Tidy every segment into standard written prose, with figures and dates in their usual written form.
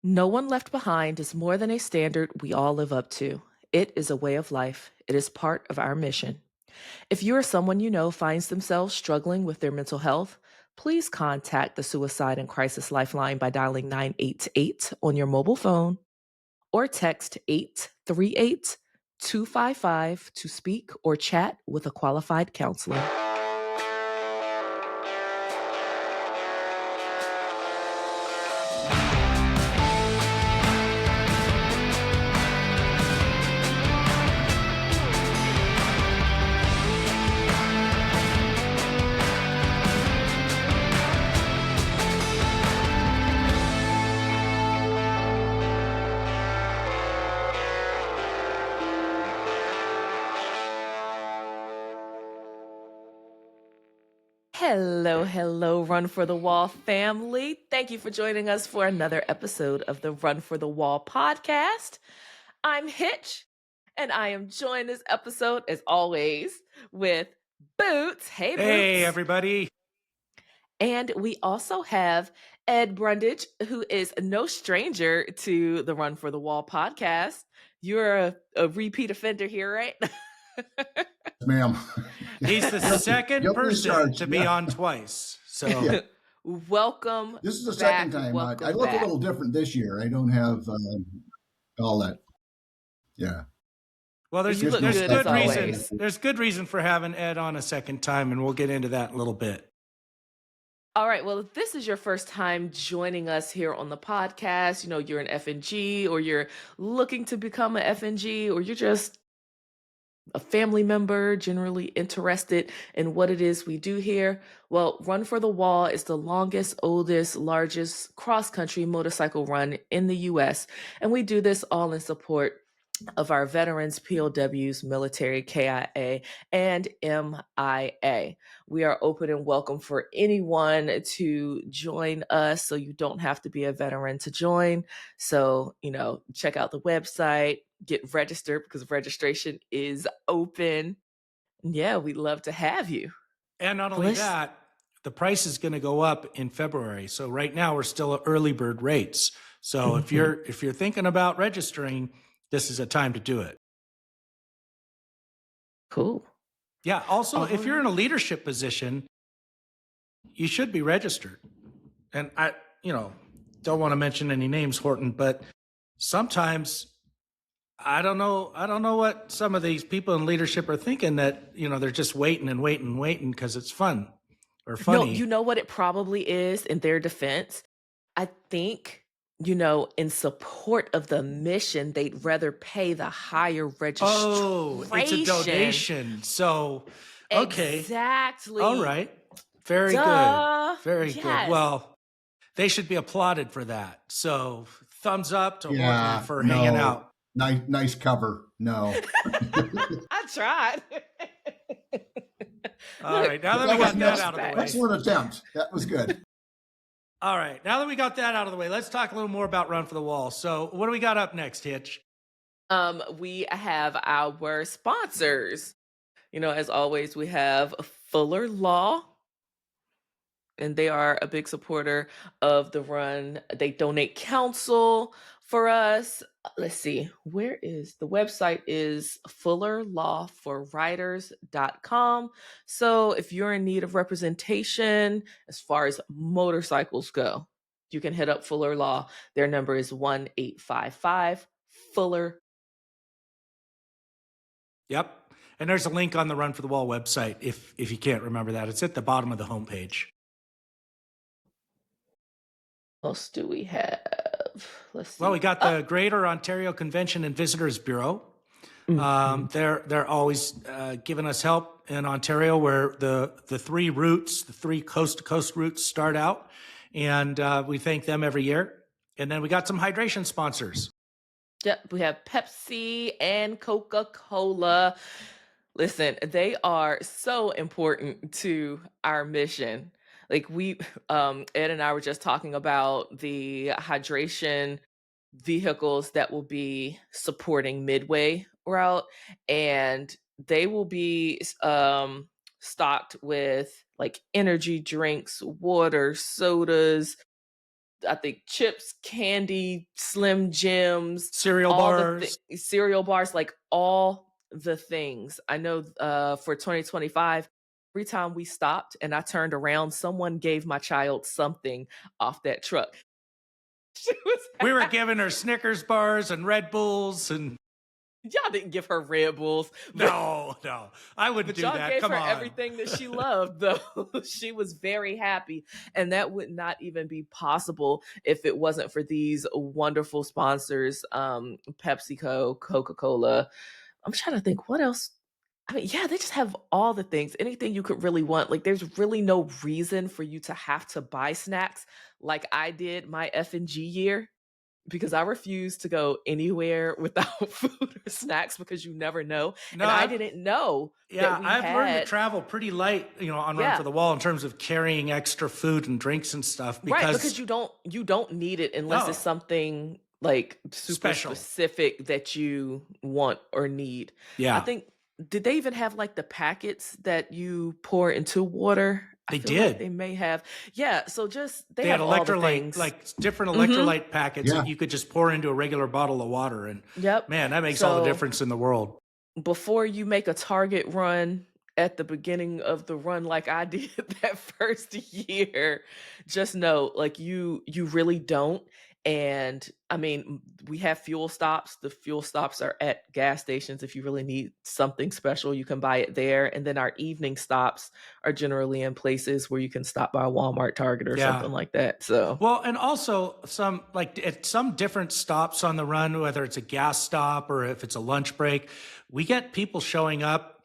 No one left behind is more than a standard we all live up to. It is a way of life. It is part of our mission. If you or someone you know finds themselves struggling with their mental health, please contact the Suicide and Crisis Lifeline by dialing 988 on your mobile phone or text 838 255 to speak or chat with a qualified counselor. Hello, Run for the Wall family. Thank you for joining us for another episode of the Run for the Wall podcast. I'm Hitch, and I am joined this episode, as always, with Boots. Hey, Boots. Hey, everybody. And we also have Ed Brundage, who is no stranger to the Run for the Wall podcast. You're a repeat offender here, right? Ma'am. He's the second person to be on twice. So Yeah. Welcome. This is the back. second time. I Welcome look back. a little different this year. I don't have all that. Yeah. well, there's You look good as reason. always. There's good reason for having Ed on a second time, and we'll get into that in a little bit. All right. Well, if this is your first time joining us here on the podcast, you're an FNG or you're looking to become an FNG or you're just a family member generally interested in what it is we do here. Well, Run for the Wall is the longest, oldest, largest cross-country motorcycle run in the US. And we do this all in support of our veterans, POWs, military, KIA, and MIA. We are open and welcome for anyone to join us, so you don't have to be a veteran to join. So, check out the website, get registered because registration is open. Yeah, we'd love to have you. And not only that, the price is going to go up in February. So right now we're still at early bird rates. So if you're thinking about registering, this is a time to do it. Cool. Yeah. Also, if you're in a leadership position, you should be registered. And I, don't want to mention any names, Horton, but sometimes I don't know what some of these people in leadership are thinking, that, they're just waiting and waiting and waiting because it's fun or funny. No, you know what it probably is in their defense? I think, in support of the mission, they'd rather pay the higher registration. Oh, it's a donation. So, okay. Exactly. All right. Very good. Very good. Well, they should be applauded for that. So, thumbs up to Horton for hanging out. Nice cover. No. I tried. All right. Now that we got that out of the way. Excellent attempt. That was good. All right. Now that we got that out of the way, let's talk a little more about Run for the Wall. So what do we got up next, Hitch? We have our sponsors. As always, we have Fuller Law, and they are a big supporter of the run. They donate counsel for us. Let's see, where is the website? Is fullerlawforriders.com. So if you're in need of representation as far as motorcycles go, you can hit up Fuller Law. Their number is 1-855-FULLER. Yep. And there's a link on the Run for the Wall website if you can't remember that. It's at the bottom of the homepage. What else do we have? Let's see. Well, we got the Greater Ontario Convention and Visitors Bureau. They're always giving us help in Ontario, where the three coast-to-coast routes start out, and we thank them every year. And then we got some hydration sponsors. Yep, we have Pepsi and Coca-Cola. Listen, they are so important to our mission. Like Ed and I were just talking about the hydration vehicles that will be supporting Midway Route, and they will be stocked with like energy drinks, water, sodas, I think chips, candy, Slim Jims, Cereal all the bars. cereal bars, like all the things. I know for 2025, every time we stopped and I turned around, someone gave my child something off that truck. She was We were giving her Snickers bars and Red Bulls and y'all didn't give her Red Bulls, no, I wouldn't but do y'all that. gave Come her on. everything that she loved, though. She was very happy. And that would not even be possible if it wasn't for these wonderful sponsors, PepsiCo, Coca-Cola. I'm trying to think what else. I mean, yeah, they just have all the things, anything you could really want. Like, there's really no reason for you to have to buy snacks like I did my F&G year, because I refuse to go anywhere without food or snacks because you never know. No, And I didn't know that we I've learned to had, travel pretty light, on Run for yeah, the Wall in terms of carrying extra food and drinks and stuff right, because because you don't need it unless it's no, something like super special. specific that you want or need. I Yeah, think, did they even have like the packets that you pour into water? I they feel like did. they may have. Yeah, so just they They had have all the electrolyte, things. like different Mhm. electrolyte packets Yeah. that you could just pour into a regular bottle of water. And Yep. man, that makes all the So difference in the world. before you make a target run at the beginning of the run like I did that first year, just know, like, you really don't. And I mean, we have fuel stops. The fuel stops are at gas stations. If you really need something special, you can buy it there. And then our evening stops are generally in places where you can stop by a Walmart, Target, or Yeah. something like that. So Well, and also at some different stops on the run, whether it's a gas stop or if it's a lunch break, we get people showing up,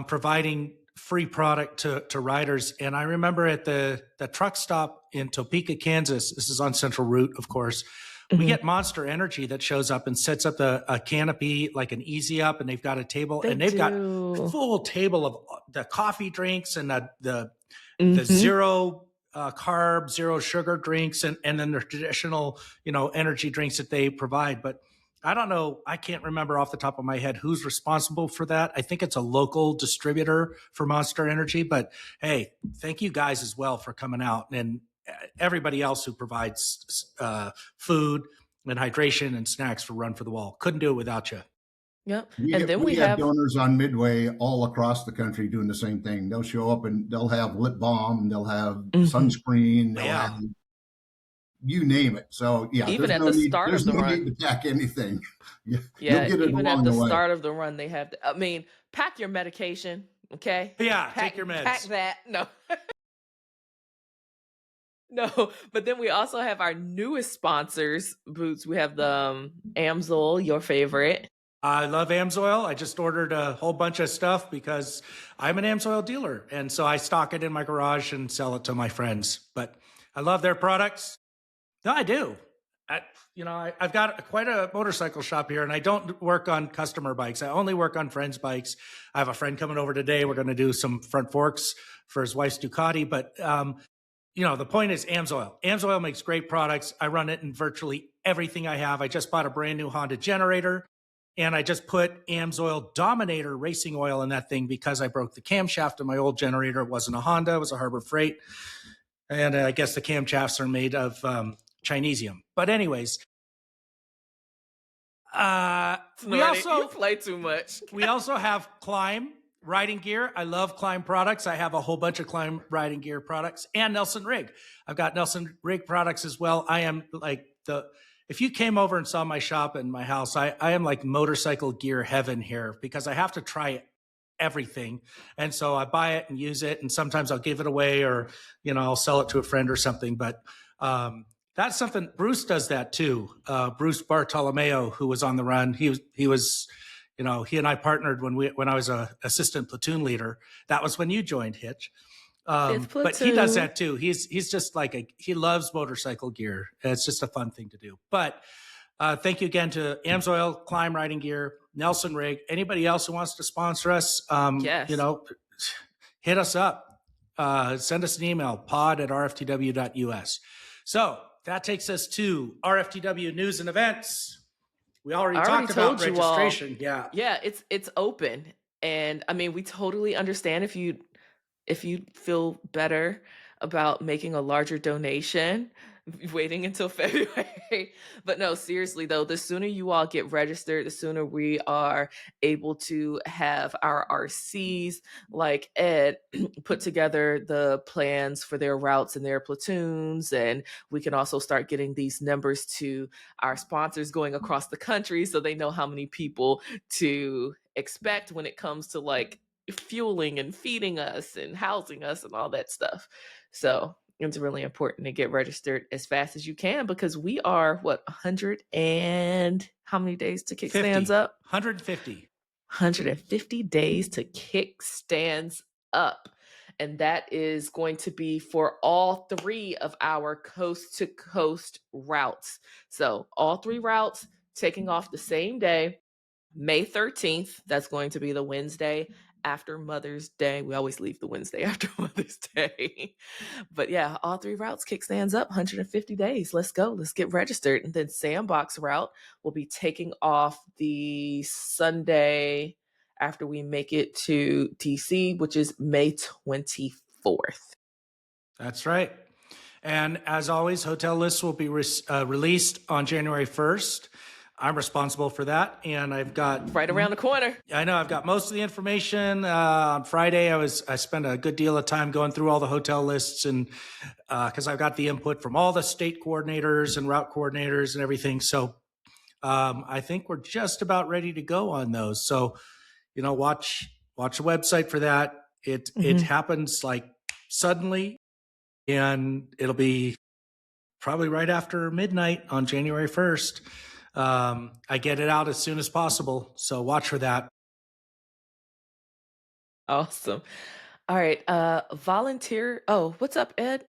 providing free product to riders. And I remember at the truck stop in Topeka, Kansas, this is on Central Route, of course, we mhm. get Monster Energy that shows up and sets up a canopy, like an easy up, and they've got a table They and they've got do. full table of the coffee drinks and the Hmm. zero carb, zero sugar drinks, and then the traditional, energy drinks that they provide. But I don't know. I can't remember off the top of my head who's responsible for that. I think it's a local distributor for Monster Energy. But hey, thank you guys as well for coming out, and everybody else who provides food and hydration and snacks for Run for the Wall. Couldn't do it without you. Yep. We And then we we have have, donors on Midway all across the country doing the same thing. They'll show up and they'll have lip balm, they'll have mhm, sunscreen, they'll have Yeah. you name it. So yeah, even at the start of there's the no need run. to pack anything. You'll Yeah, get it even at along the the way. start of the run, they have I mean, pack your medication, okay? Yeah. Take Pack your pack meds. that. No. No, but then we also have our newest sponsors, Boots. We have the Amsoil, your favorite. I love Amsoil. I just ordered a whole bunch of stuff because I'm an Amsoil dealer. And so I stock it in my garage and sell it to my friends. But I love their products. No, I do. I've got quite a motorcycle shop here, and I don't work on customer bikes. I only work on friends' bikes. I have a friend coming over today. We're going to do some front forks for his wife's Ducati. But, the point is Amsoil. Amsoil makes great products. I run it in virtually everything I have. I just bought a brand new Honda generator. And I just put Amsoil Dominator racing oil in that thing because I broke the camshaft of my old generator. It wasn't a Honda, it was a Harbor Freight. And I guess the camshafts are made of Chinesium. But anyways, we Snorty, you also play too much. we also have Climb riding gear. I love Climb products. I have a whole bunch of Climb riding gear products and Nelson Rig. I've got Nelson Rig products as well. I am like if you came over and saw my shop and my house, I am like motorcycle gear heaven here because I have to try everything. And so I buy it and use it. And sometimes I'll give it away or, I'll sell it to a friend or something. But that's something Bruce does that too. Bruce Bartolomeo, who was on the run, he was, he and I partnered when I was a assistant platoon leader. That was when you joined Hitch. Fifth But he does platoon. that too. He's just like he loves motorcycle gear. It's just a fun thing to do. But thank you again to Amsoil, Climb Riding Gear, Nelson Rig. Anybody else who wants to sponsor us, Yes. hit us up. Send us an email, pod@rftw.us. So that takes us to RFTW news and events. We already I already talked about told you all. registration. Yeah. Yeah, it's open. And I mean, we totally understand if you feel better about making a larger donation. waiting until February. But no, seriously though, the sooner you all get registered, the sooner we are able to have our RCs like Ed put together the plans for their routes and their platoons. And we can also start getting these numbers to our sponsors going across the country so they know how many people to expect when it comes to like fueling and feeding us and housing us and all that stuff. So it's really important to get registered as fast as you can because we are what 100 and how many days to kick 50, stands up? 150. 150 days to kick stands up. And that is going to be for all three of our coast to coast routes. So all three routes taking off the same day. May 13th, that's going to be the Wednesday after Mother's Day. We always leave the Wednesday after Mother's Day. But yeah, all three routes kick stands up 150 days. Let's go. Let's get registered. And then Sandbox route will be taking off the Sunday after we make it to DC, which is May 24th. That's right. And as always, hotel lists will be released on January 1st. I'm responsible for that, and I've got right around the corner. I know I've got most of the information. On Friday, I spent a good deal of time going through all the hotel lists, and because I've got the input from all the state coordinators and route coordinators and everything. So I think we're just about ready to go on those. So watch the website for that. It happens like suddenly, and it'll be probably right after midnight on January 1st. I get it out as soon as possible, so watch for that. Awesome. All right. Volunteer. Oh, what's up, Ed?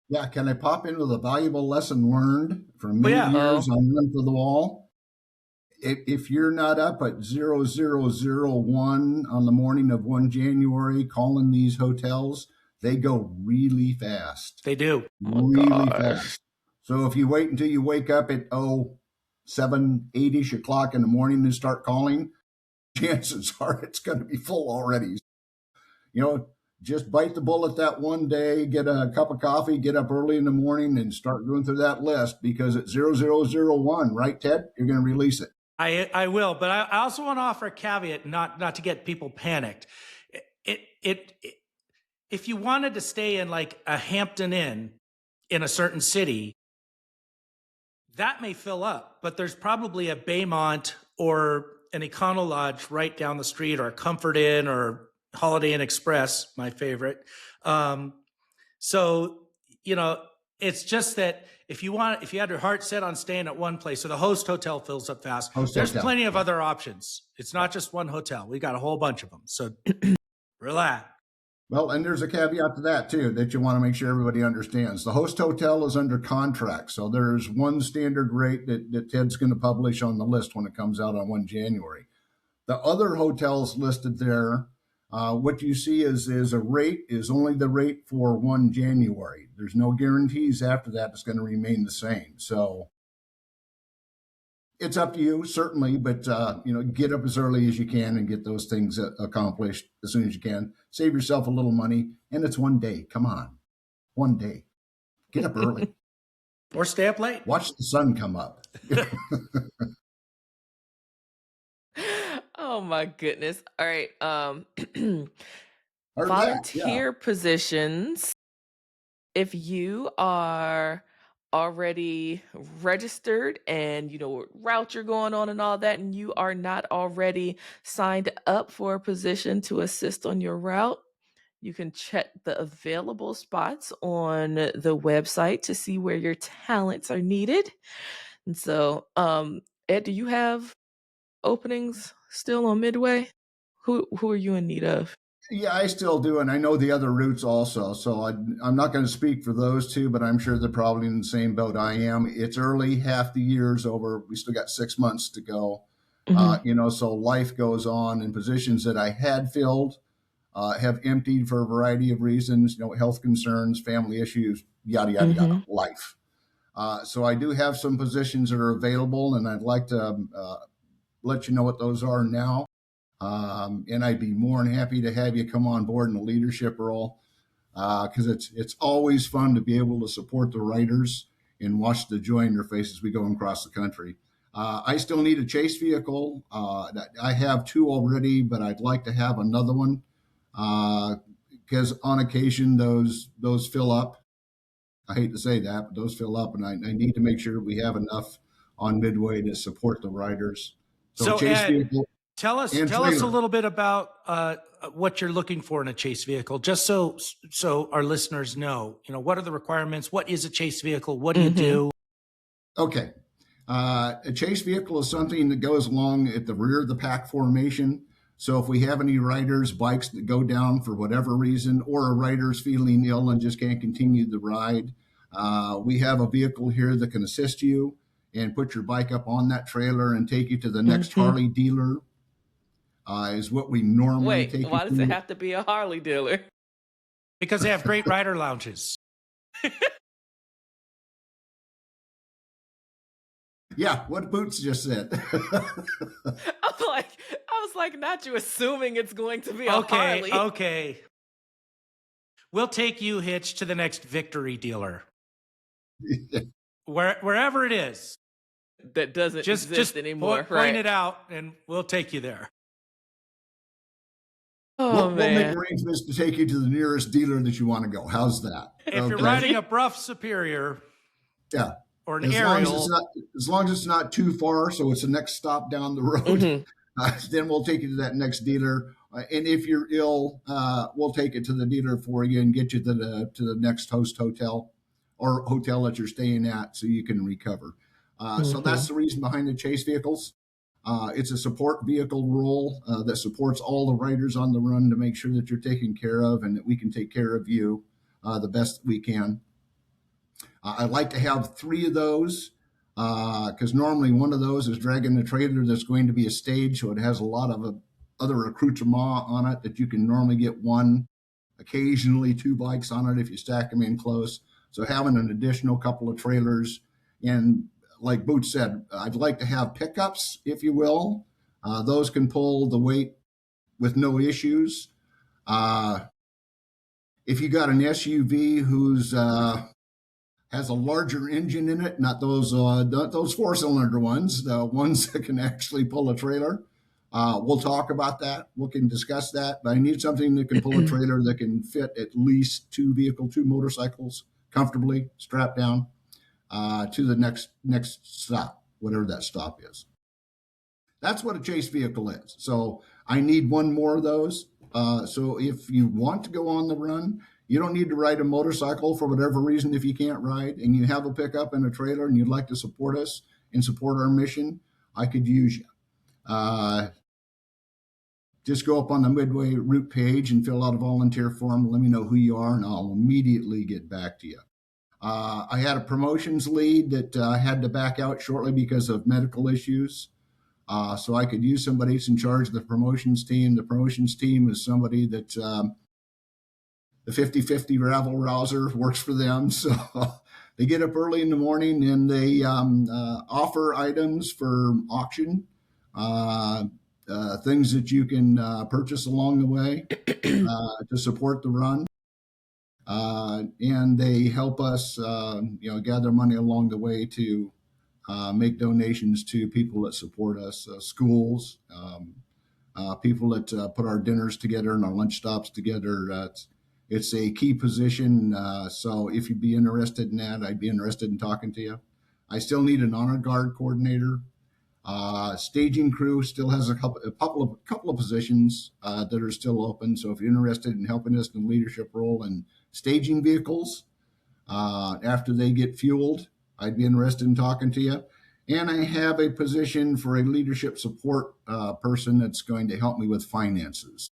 Yeah, can I pop into the valuable lesson learned from many years on Run for the Wall? If you're not up at 0001 on the morning of 1 January calling these hotels, they go really fast. They do. Really fast. So if you wait until you wake up at 7, 8-ish o'clock in the morning and start calling, chances are it's going to be full already. Just bite the bullet that one day, get a cup of coffee, get up early in the morning and start going through that list because at 0001, right, Ted? You're going to release it. I will, but I also want to offer a caveat, not to get people panicked. If you wanted to stay in like a Hampton Inn in a certain city, that may fill up, but there's probably a Baymont or an Econo Lodge right down the street, or a Comfort Inn or Holiday Inn Express, my favorite. So it's just that if you had your heart set on staying at one place, so the host hotel fills up fast. There's plenty of other options. It's not just one hotel. We got a whole bunch of them. So relax. Well, and there's a caveat to that, too, that you want to make sure everybody understands. The host hotel is under contract, so there's one standard rate that Ted's going to publish on the list when it comes out on 1 January. The other hotels listed there, what you see is a rate is only the rate for 1 January. There's no guarantees after that it's going to remain the same. So it's up to you, certainly, but get up as early as you can and get those things accomplished as soon as you can. Save yourself a little money, and it's 1 day. Come on, 1 day. Get up early. Or stay up late. Watch the sun come up. Oh my goodness. All right. Volunteer positions. If you are already registered and you know what route you're going on and all that, and you are not already signed up for a position to assist on your route, you can check the available spots on the website to see where your talents are needed. And so, Ed, do you have openings still on Midway? Who are you in need of? Yeah, I still do, and I know the other routes also. So I'm not going to speak for those two, but I'm sure they're probably in the same boat I am. It's early, half the year's over. We still got 6 months to go. So life goes on, and positions that I had filled have emptied for a variety of reasons. Health concerns, family issues, yada yada yada. Life. So I do have some positions that are available, and I'd like to let you know what those are now. And I'd be more than happy to have you come on board in a leadership role because it's always fun to be able to support the writers and watch the joy in their faces as we go across the country. I still need a chase vehicle. I have 2 already, but I'd like to have another one because on occasion those fill up. I hate to say that, but those fill up, and I need to make sure we have enough on Midway to support the riders. So chase Ed, vehicle tell us a little bit about what you're looking for in a chase vehicle, just so our listeners know. What are the requirements? What is a chase vehicle? What do you do? Okay. A chase vehicle is something that goes along at the rear of the pack formation. So if we have any riders' bikes that go down for whatever reason, or a rider's feeling ill and just can't continue the ride, we have a vehicle here that can assist you and put your bike up on that trailer and take you to the next Harley dealer. Is what we normally take you to. Why does it have to be a Harley dealer? Because they have great rider lounges. Yeah, what Boots just said. I was like, not you assuming it's going to be a Harley. Okay. We'll take you, Hitch, to the next Victory dealer. Wherever it is. That doesn't exist anymore. Point it out, and we'll take you there. We'll make arrangements to take you to the nearest dealer that you want to go. How's that? If you're riding a Bruff Superior, yeah, or an Ariel, as long as it's not too far, so it's the next stop down the road, then we'll take you to that next dealer. And if you're ill, we'll take it to the dealer for you and get you to the next host hotel or hotel that you're staying at, so you can recover. So that's the reason behind the chase vehicles. It's a support vehicle role that supports all the riders on the run to make sure that you're taken care of and that we can take care of you the best we can. I'd like to have 3 of those because normally one of those is dragging a trailer that's going to be a stage, so it has a lot of other accoutrement on it that you can normally get 1, occasionally 2 bikes on it if you stack them in close. So having an additional couple of trailers, and like Boots said, I'd like to have pickups, if you will. Those can pull the weight with no issues. If you got an SUV who's has a larger engine in it, not those 4-cylinder ones, the ones that can actually pull a trailer, we'll talk about that. We can discuss that. But I need something that can pull a trailer that can fit at least 2 motorcycles comfortably strapped down to the next stop, whatever that stop is. That's what a chase vehicle is. So I need 1 more of those. So if you want to go on the run, you don't need to ride a motorcycle for whatever reason if you can't ride, and you have a pickup and a trailer and you'd like to support us and support our mission, I could use you. Just go up on the Midway Route page and fill out a volunteer form. Let me know who you are, and I'll immediately get back to you. I had a promotions lead that had to back out shortly because of medical issues. So I could use somebody who's in charge of the promotions team. The promotions team is somebody that the 50-50 rabble rouser works for them. So they get up early in the morning and they offer items for auction, things that you can purchase along the way to support the run. And they help us, gather money along the way to make donations to people that support us, schools, people that put our dinners together and our lunch stops together. It's a key position. So if you'd be interested in that, I'd be interested in talking to you. I still need an honor guard coordinator. Staging crew still has a couple of positions that are still open. So if you're interested in helping us in the leadership role and staging vehicles after they get fueled, I'd be interested in talking to you. And I have a position for a leadership support person that's going to help me with finances.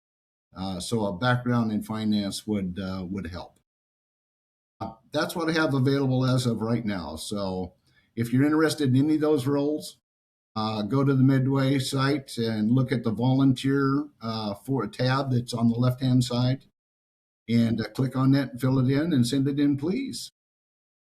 So a background in finance would help. That's what I have available as of right now. So if you're interested in any of those roles, go to the Midway site and look at the volunteer for a tab that's on the left-hand side, and click on that and fill it in and send it in, please.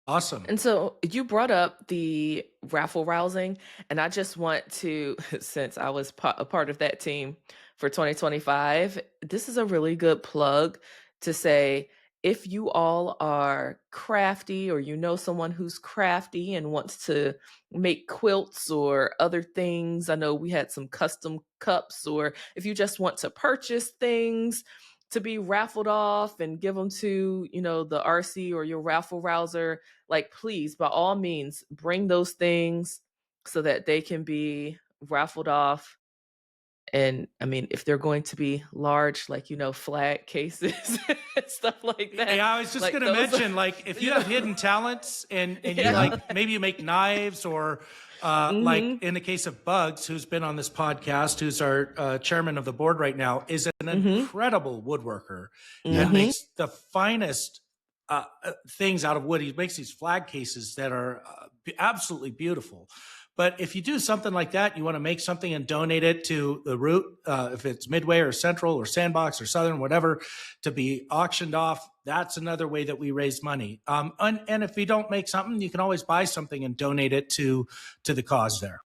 Awesome. And so you brought up the raffle rousing, and I just want to, since I was a part of that team for 2025, this is a really good plug to say, if you all are crafty, or you know someone who's crafty and wants to make quilts or other things, I know we had some custom cups, or if you just want to purchase things to be raffled off and give them to, the RC or your raffle rouser, like, please, by all means, bring those things so that they can be raffled off. And I mean, if they're going to be large, like, flag cases and stuff like that, Yeah, I was just like going to those, mention, like, if you have hidden talents and you yeah. like, maybe you make knives, or like Mhm. in the case of Bugs, who's been on this podcast, who's our chairman of the board right now, is an Mhm. incredible woodworker and Mhm. makes the finest things out of wood. He makes these flag cases that are absolutely beautiful. But if you do something like that, you want to make something and donate it to the route, if it's Midway or Central or Sandbox or Southern, whatever, to be auctioned off. That's another way that we raise money. And if you don't make something, you can always buy something and donate it to the cause there.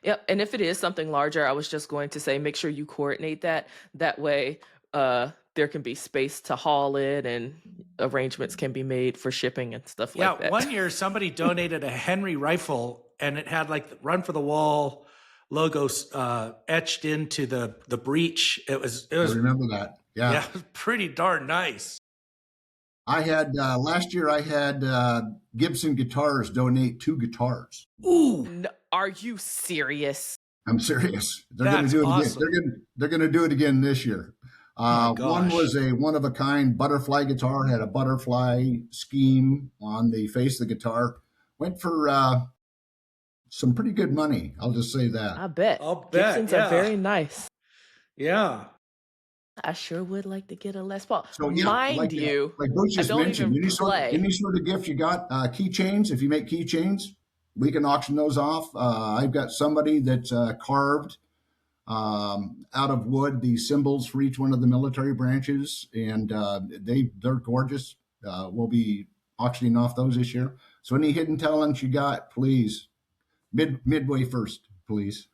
Yep. And if it is something larger, I was just going to say, make sure you coordinate that. That way, there can be space to haul it, and arrangements can be made for shipping and stuff Yeah, like that. one year somebody donated a Henry rifle, and it had like the Run for the Wall logos etched into the breech. It was I remember that. yeah, it was pretty darn nice. I had last year. I had Gibson Guitars donate 2 guitars. Ooh, No, are you serious? I'm serious. They're going to that's do it awesome. again. They're going to do it again this year. Oh my One gosh. was a one of a kind butterfly guitar. Had a butterfly scheme on the face of the guitar. Went for some pretty good money. I'll just say that. I bet. I'll bet, Gibsons are yeah. very nice. Yeah. I sure would like to get a Les Paul. So yeah, Mind you, like Bruce I just don't mentioned, even play. any sort of gift you got, keychains. If you make keychains, we can auction those off. I've got somebody that's carved out of wood the symbols for each one of the military branches, and they're gorgeous. We'll be auctioning off those this year. So any hidden talents you got, please midway first, please.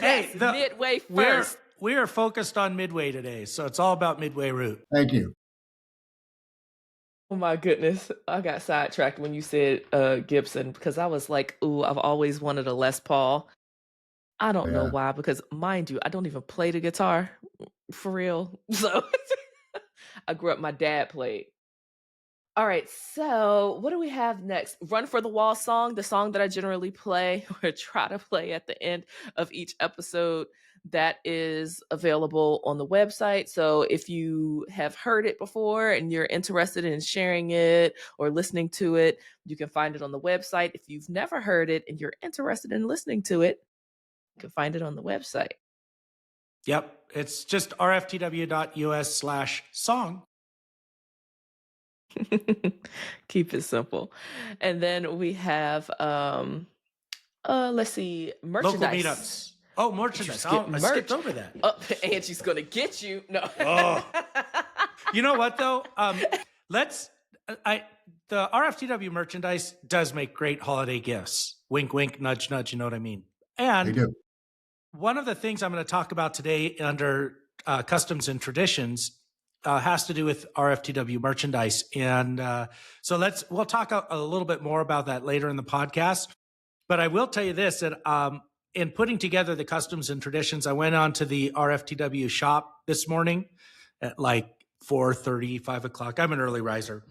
Yes, Midway first. We are focused on Midway today, so it's all about Midway Route. Thank you. Oh my goodness. I got sidetracked when you said Gibson, because I was like, ooh, I've always wanted a Les Paul. I don't know Yeah. why, because mind you, I don't even play the guitar for real. So I grew up, my dad played. All right, so what do we have next? Run for the Wall song, the song that I generally play or try to play at the end of each episode, that is available on the website. So if you have heard it before and you're interested in sharing it or listening to it, you can find it on the website. If you've never heard it and you're interested in listening to it, you can find it on the website. Yep. It's just rftw.us/song. Keep it simple. And then we have let's see, merchandise. Local meetups. Oh, merchandise. Get I skipped over that. Oh, Angie's gonna get you. No. Oh. You know what though? The RFTW merchandise does make great holiday gifts. Wink, wink, nudge, nudge. You know what I mean? They And do. one of the things I'm going to talk about today under customs and traditions has to do with RFTW merchandise. And so we'll talk a little bit more about that later in the podcast. But I will tell you this, that in putting together the customs and traditions, I went on to the RFTW shop this morning at like 4:30, 5 o'clock. I'm an early riser.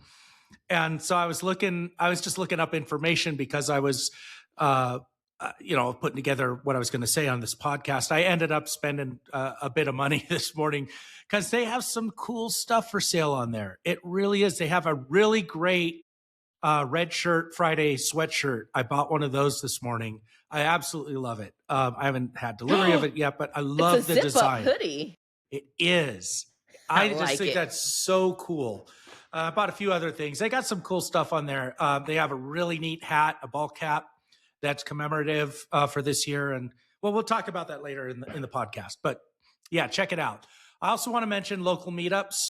And so I was just looking up information because I was, putting together what I was going to say on this podcast. I ended up spending a bit of money this morning because they have some cool stuff for sale on there. It really is. They have a really great Red Shirt Friday sweatshirt. I bought one of those this morning. I absolutely love it. I haven't had delivery of it yet, but I love it's a the zip-up design. hoodie. It is. I just like think it. that's so cool. I bought a few other things. They got some cool stuff on there. They have a really neat hat, a ball cap that's commemorative for this year. And well, we'll talk about that later in the podcast. But yeah, check it out. I also want to mention local meetups.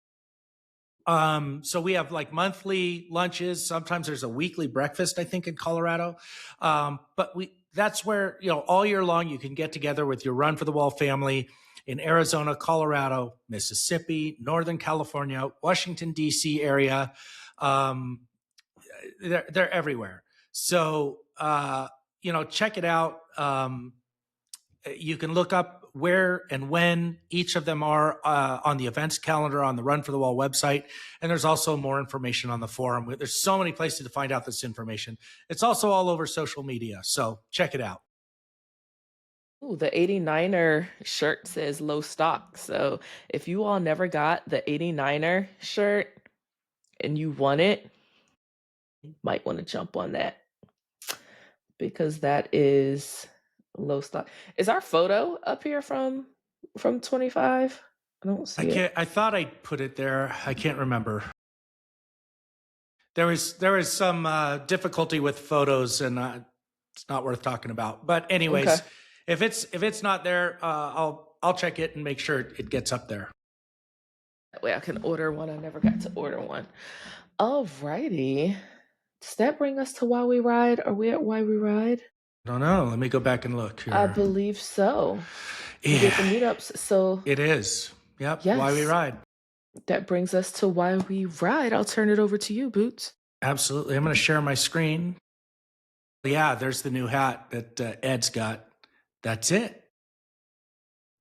So we have like monthly lunches. Sometimes there's a weekly breakfast, I think, in Colorado. But that's where, all year long you can get together with your Run for the Wall family in Arizona, Colorado, Mississippi, Northern California, Washington, D.C. area. They're everywhere. So, check it out. You can look up where and when each of them are on the events calendar on the Run for the Wall website. And there's also more information on the forum. There's so many places to find out this information. It's also all over social media. So check it out. Ooh, the 89er shirt says low stock. So if you all never got the 89er shirt and you want it, you might want to jump on that because that is low stock. Is our photo up here from 25? I don't see it. I thought I put it there. I can't remember. There was some difficulty with photos, and it's not worth talking about. But anyways, Okay. if it's not there, I'll check it and make sure it gets up there. That way I can order one. I never got to order one. Alrighty. Does that bring us to Why We Ride? Are we at Why We Ride? I don't know. Let me go back and look here. I believe so. We get the meetups. So it is. Yep. Yes. Why We Ride. That brings us to Why We Ride. I'll turn it over to you, Boots. Absolutely. I'm going to share my screen. Yeah, there's the new hat that Ed's got. That's it.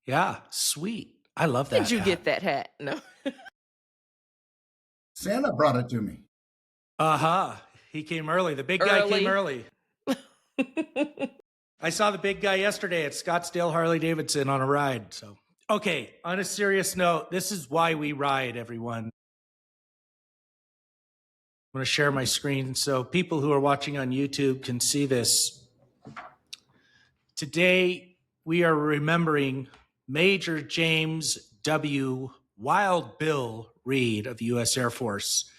Yeah, sweet. I love that. Did you get that hat? No. Santa brought it to me. He came early. The big guy came early. I saw the big guy yesterday at Scottsdale Harley Davidson on a ride. So, okay, on a serious note, this is Why We Ride, everyone. I'm going to share my screen so people who are watching on YouTube can see this. Today, we are remembering Major James W. Wild Bill Reed of the U.S. Air Force.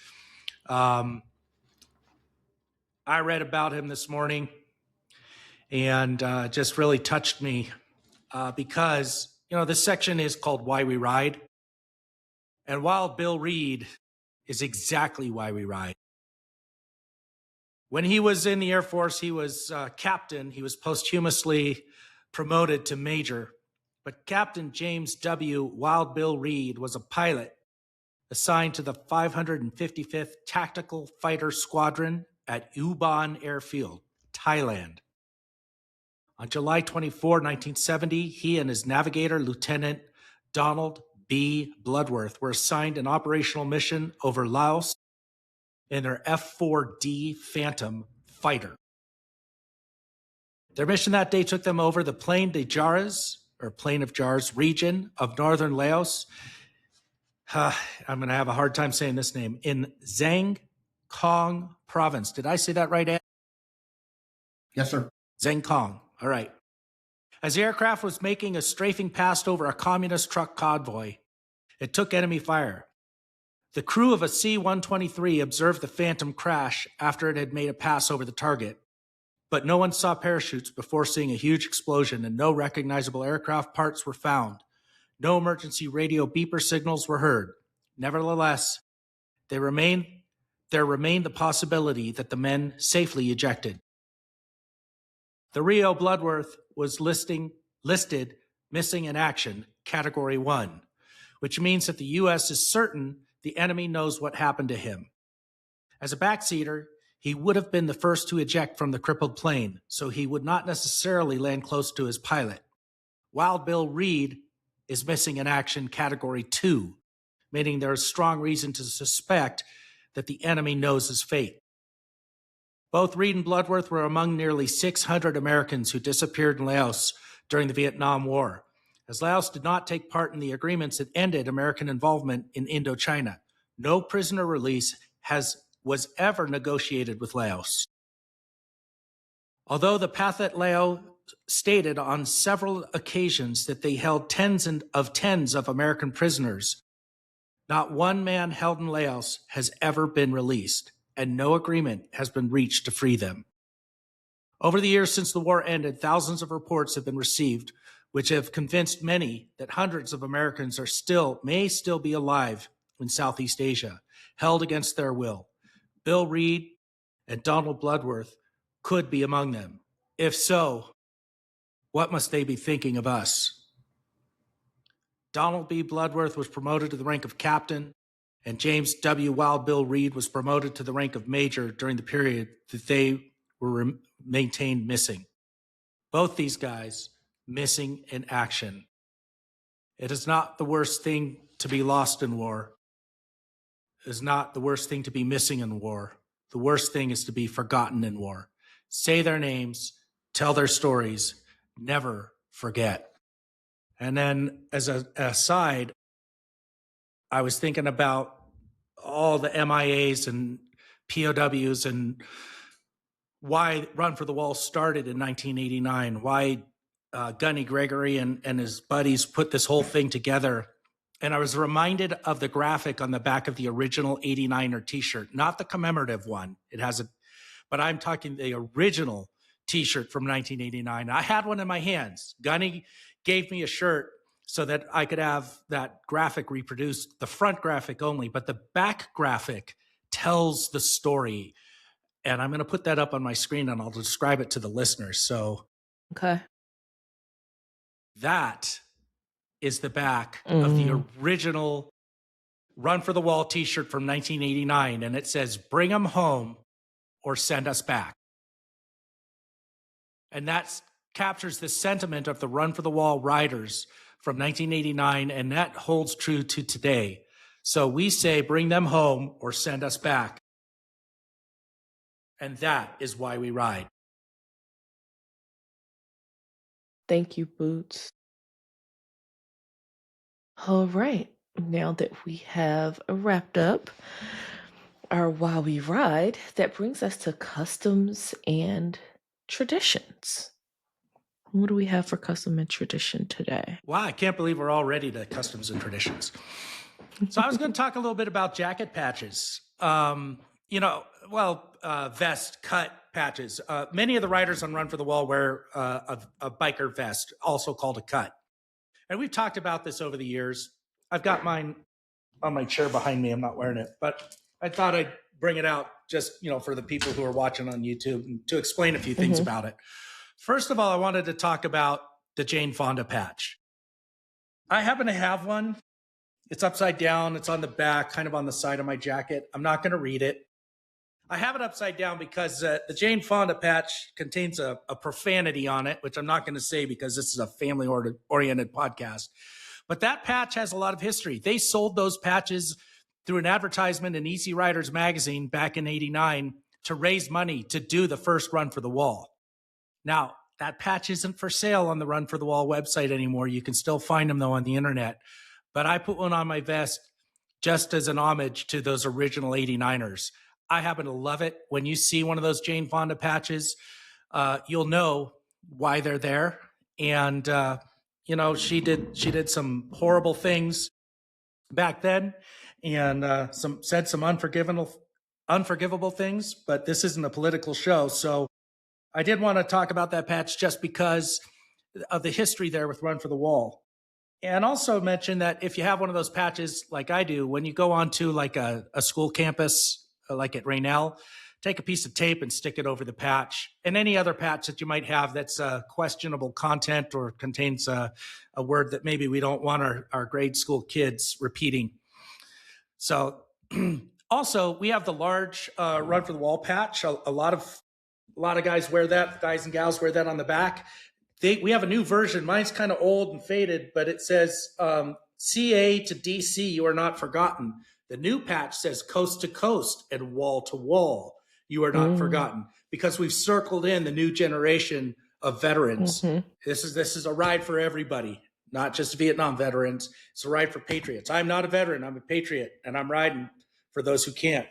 I read about him this morning, and just really touched me because, this section is called Why We Ride. And Wild Bill Reed is exactly why we ride. When he was in the Air Force, he was captain. He was posthumously promoted to major. But Captain James W. Wild Bill Reed was a pilot assigned to the 555th Tactical Fighter Squadron at Ubon Airfield, Thailand. On July 24, 1970, he and his navigator, Lieutenant Donald B. Bloodworth, were assigned an operational mission over Laos in their F-4D Phantom fighter. Their mission that day took them over the Plain de Jaras, or Plain of Jars region of northern Laos. I'm going to have a hard time saying this name. In Zhang Kong province. Did I say that right, Ed? Yes, sir. Zhang Kong. All right. As the aircraft was making a strafing pass over a communist truck convoy, it took enemy fire. The crew of a C-123 observed the Phantom crash after it had made a pass over the target, but no one saw parachutes before seeing a huge explosion, and no recognizable aircraft parts were found. No emergency radio beeper signals were heard. Nevertheless, there remained the possibility that the men safely ejected. The Rio Bloodworth was listed missing in action, Category 1, which means that the U.S. is certain the enemy knows what happened to him. As a backseater, he would have been the first to eject from the crippled plane, so he would not necessarily land close to his pilot. Wild Bill Reed is missing in action, Category 2, meaning there is strong reason to suspect that the enemy knows his fate. Both Reed and Bloodworth were among nearly 600 Americans who disappeared in Laos during the Vietnam War, as Laos did not take part in the agreements that ended American involvement in Indochina. No prisoner release was ever negotiated with Laos. Although the Pathet Lao stated on several occasions that they held tens of American prisoners, not one man held in Laos has ever been released, and no agreement has been reached to free them. Over the years since the war ended, thousands of reports have been received, which have convinced many that hundreds of Americans may still be alive in Southeast Asia, held against their will. Bill Reed and Donald Bloodworth could be among them. If so, what must they be thinking of us? Donald B. Bloodworth was promoted to the rank of captain, and James W. Wild Bill Reed was promoted to the rank of major during the period that they were maintained missing. Both these guys missing in action. It is not the worst thing to be lost in war. It is not the worst thing to be missing in war. The worst thing is to be forgotten in war. Say their names, tell their stories, never forget. And then as an aside, I was thinking about all the MIAs and POWs and why Run for the Wall started in 1989, why Gunny Gregory and his buddies put this whole thing together. And I was reminded of the graphic on the back of the original 89er t-shirt, not the commemorative one. It has a, but I'm talking the original t-shirt from 1989. I had one in my hands. Gunny gave me a shirt so that I could have that graphic reproduced, the front graphic only, but the back graphic tells the story. And I'm going to put that up on my screen and I'll describe it to the listeners. So Okay. that is the back of the original Run for the Wall t-shirt from 1989. And it says, bring them home or send us back. And that captures the sentiment of the Run for the Wall riders from 1989. And that holds true to today. So we say, bring them home or send us back. And that is why we ride. Thank you, Boots. All right. Now that we have wrapped up our While We Ride, that brings us to customs and traditions. What do we have for custom and tradition today? Wow, I can't believe we're all ready to customs and traditions. So I was going to talk a little bit about jacket patches. Vest cut patches. Many of the riders on Run for the Wall wear a biker vest, also called a cut. And we've talked about this over the years. I've got mine on my chair behind me. I'm not wearing it, but I thought I'd bring it out just, for the people who are watching on YouTube and to explain a few things about it. First of all, I wanted to talk about the Jane Fonda patch. I happen to have one. It's upside down. It's on the back, kind of on the side of my jacket. I'm not going to read it. I have it upside down because the Jane Fonda patch contains a profanity on it, which I'm not going to say because this is a family-oriented podcast. But that patch has a lot of history. They sold those patches through an advertisement in Easy Riders magazine back in '89 to raise money to do the first Run for the Wall. Now, that patch isn't for sale on the Run for the Wall website anymore. You can still find them, though, on the internet. But I put one on my vest just as an homage to those original 89ers. I happen to love it. When you see one of those Jane Fonda patches, you'll know why they're there. And, she did some horrible things back then and said some unforgivable things, but this isn't a political show. So I did want to talk about that patch just because of the history there with Run for the Wall. And also mention that if you have one of those patches like I do, when you go onto like a school campus, like at Raynell, take a piece of tape and stick it over the patch and any other patch that you might have that's questionable content or contains a word that maybe we don't want our grade school kids repeating. So also we have the large Run for the Wall patch. A lot of guys wear that, guys and gals wear that on the back. We have a new version. Mine's kind of old and faded, but it says CA to DC, you are not forgotten. The new patch says coast to coast and wall to wall, you are not forgotten, because we've circled in the new generation of veterans. This is a ride for everybody, not just Vietnam veterans. It's a ride for patriots. I'm not a veteran. I'm a patriot, and I'm riding for those who can't.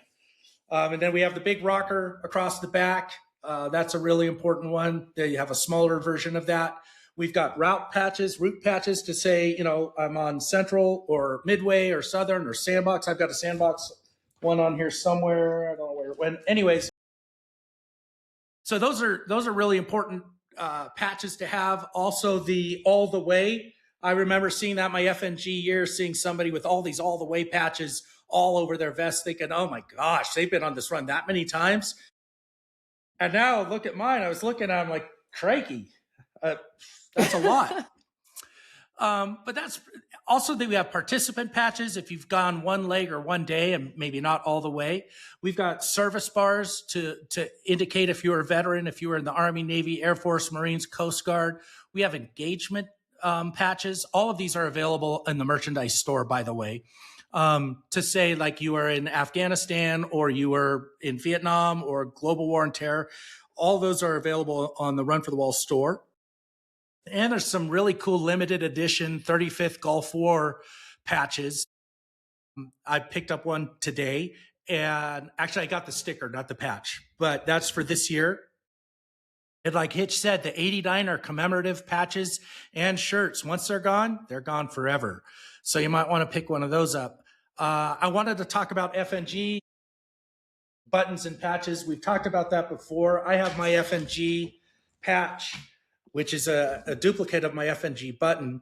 And then we have the big rocker across the back. That's a really important one. There you have a smaller version of that. We've got route patches to say, I'm on Central or Midway or Southern or Sandbox. I've got a Sandbox one on here somewhere. I don't know where it went. Anyways, so those are really important patches to have. Also, the All the Way. I remember seeing that my FNG year, seeing somebody with all these All the Way patches all over their vest, thinking, oh my gosh, they've been on this run that many times. And now look at mine. I was looking at them like, crikey, that's a lot. But that's also that we have participant patches. If you've gone one leg or one day and maybe not all the way, we've got service bars to indicate if you're a veteran, if you were in the Army, Navy, Air Force, Marines, Coast Guard. We have engagement patches. All of these are available in the merchandise store, by the way. To say like you were in Afghanistan or you were in Vietnam or global war and terror, all those are available on the Run for the Wall store. And there's some really cool limited edition 35th Gulf War patches. I picked up one today, and actually I got the sticker, not the patch, but that's for this year. And like Hitch said, the 89 are commemorative patches and shirts. Once they're gone forever. So you might want to pick one of those up. I wanted to talk about FNG buttons and patches. We've talked about that before. I have my FNG patch, which is a duplicate of my FNG button.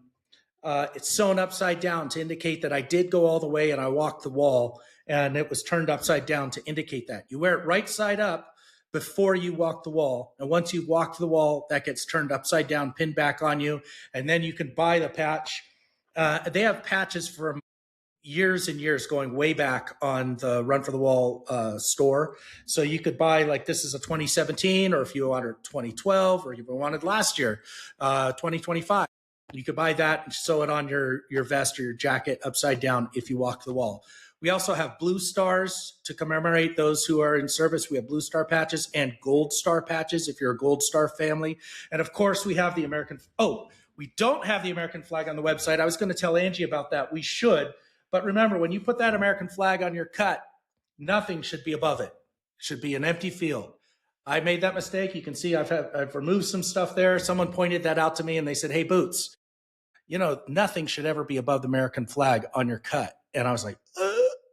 It's sewn upside down to indicate that I did go all the way and I walked the wall, and it was turned upside down to indicate that. You wear it right side up before you walk the wall. And once you walk the wall, that gets turned upside down, pinned back on you, and then you can buy the patch. They have patches from years and years going way back on the Run for the Wall store. So you could buy, like, this is a 2017, or if you wanted 2012, or you wanted last year, 2025. You could buy that and sew it on your vest or your jacket upside down if you walk the wall. We also have blue stars to commemorate those who are in service. We have blue star patches and gold star patches if you're a gold star family. And of course, we have the American. Oh, we don't have the American flag on the website. I was going to tell Angie about that. We should. But remember, when you put that American flag on your cut, nothing should be above it. It should be an empty field. I made that mistake. You can see I've removed some stuff there. Someone pointed that out to me and they said, hey, Boots, you know, nothing should ever be above the American flag on your cut. And I was like,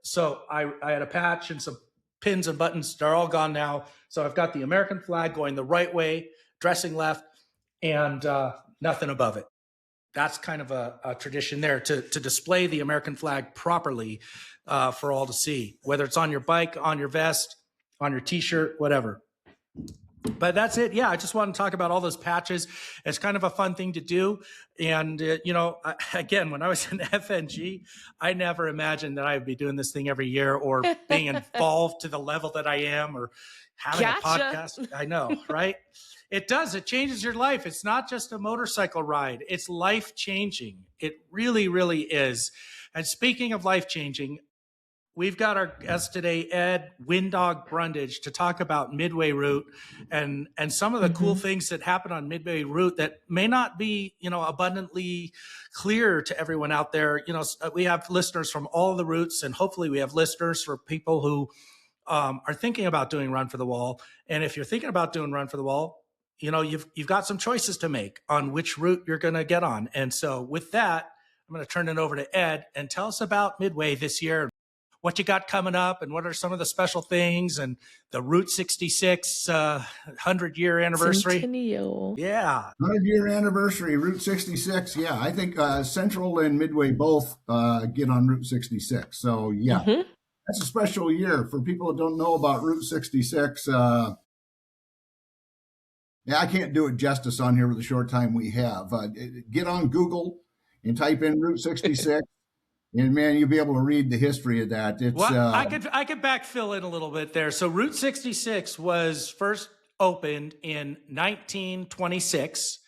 So I had a patch and some pins and buttons. They're all gone now. So I've got the American flag going the right way, dressing left, and nothing above it. That's kind of a tradition there to display the American flag properly for all to see, whether it's on your bike, on your vest, on your T-shirt, whatever. But that's it. Yeah, I just want to talk about all those patches. It's kind of a fun thing to do. And, again, when I was in FNG, I never imagined that I would be doing this thing every year or being involved to the level that I am or having a podcast. I know, right? It does. It changes your life. It's not just a motorcycle ride. It's life-changing. It really, really is. And speaking of life-changing, we've got our guest today, Ed Windog Brundage, to talk about Midway Route and some of the cool things that happen on Midway Route that may not be, abundantly clear to everyone out there. We have listeners from all the routes, and hopefully we have listeners for people who are thinking about doing Run for the Wall. And if you're thinking about doing Run for the Wall, you've got some choices to make on which route you're going to get on. And so with that, I'm going to turn it over to Ed and tell us about Midway this year, what you got coming up, and what are some of the special things, and the Route 66 100-year anniversary. Centennial. Yeah. 100-year anniversary, Route 66. Yeah, I think Central and Midway both get on Route 66. So, yeah, that's a special year. For people who don't know about Route 66, I can't do it justice on here with the short time we have. Get on Google and type in Route 66. And man, you'll be able to read the history of that. It's I could backfill in a little bit there. So Route 66 was first opened in 1926.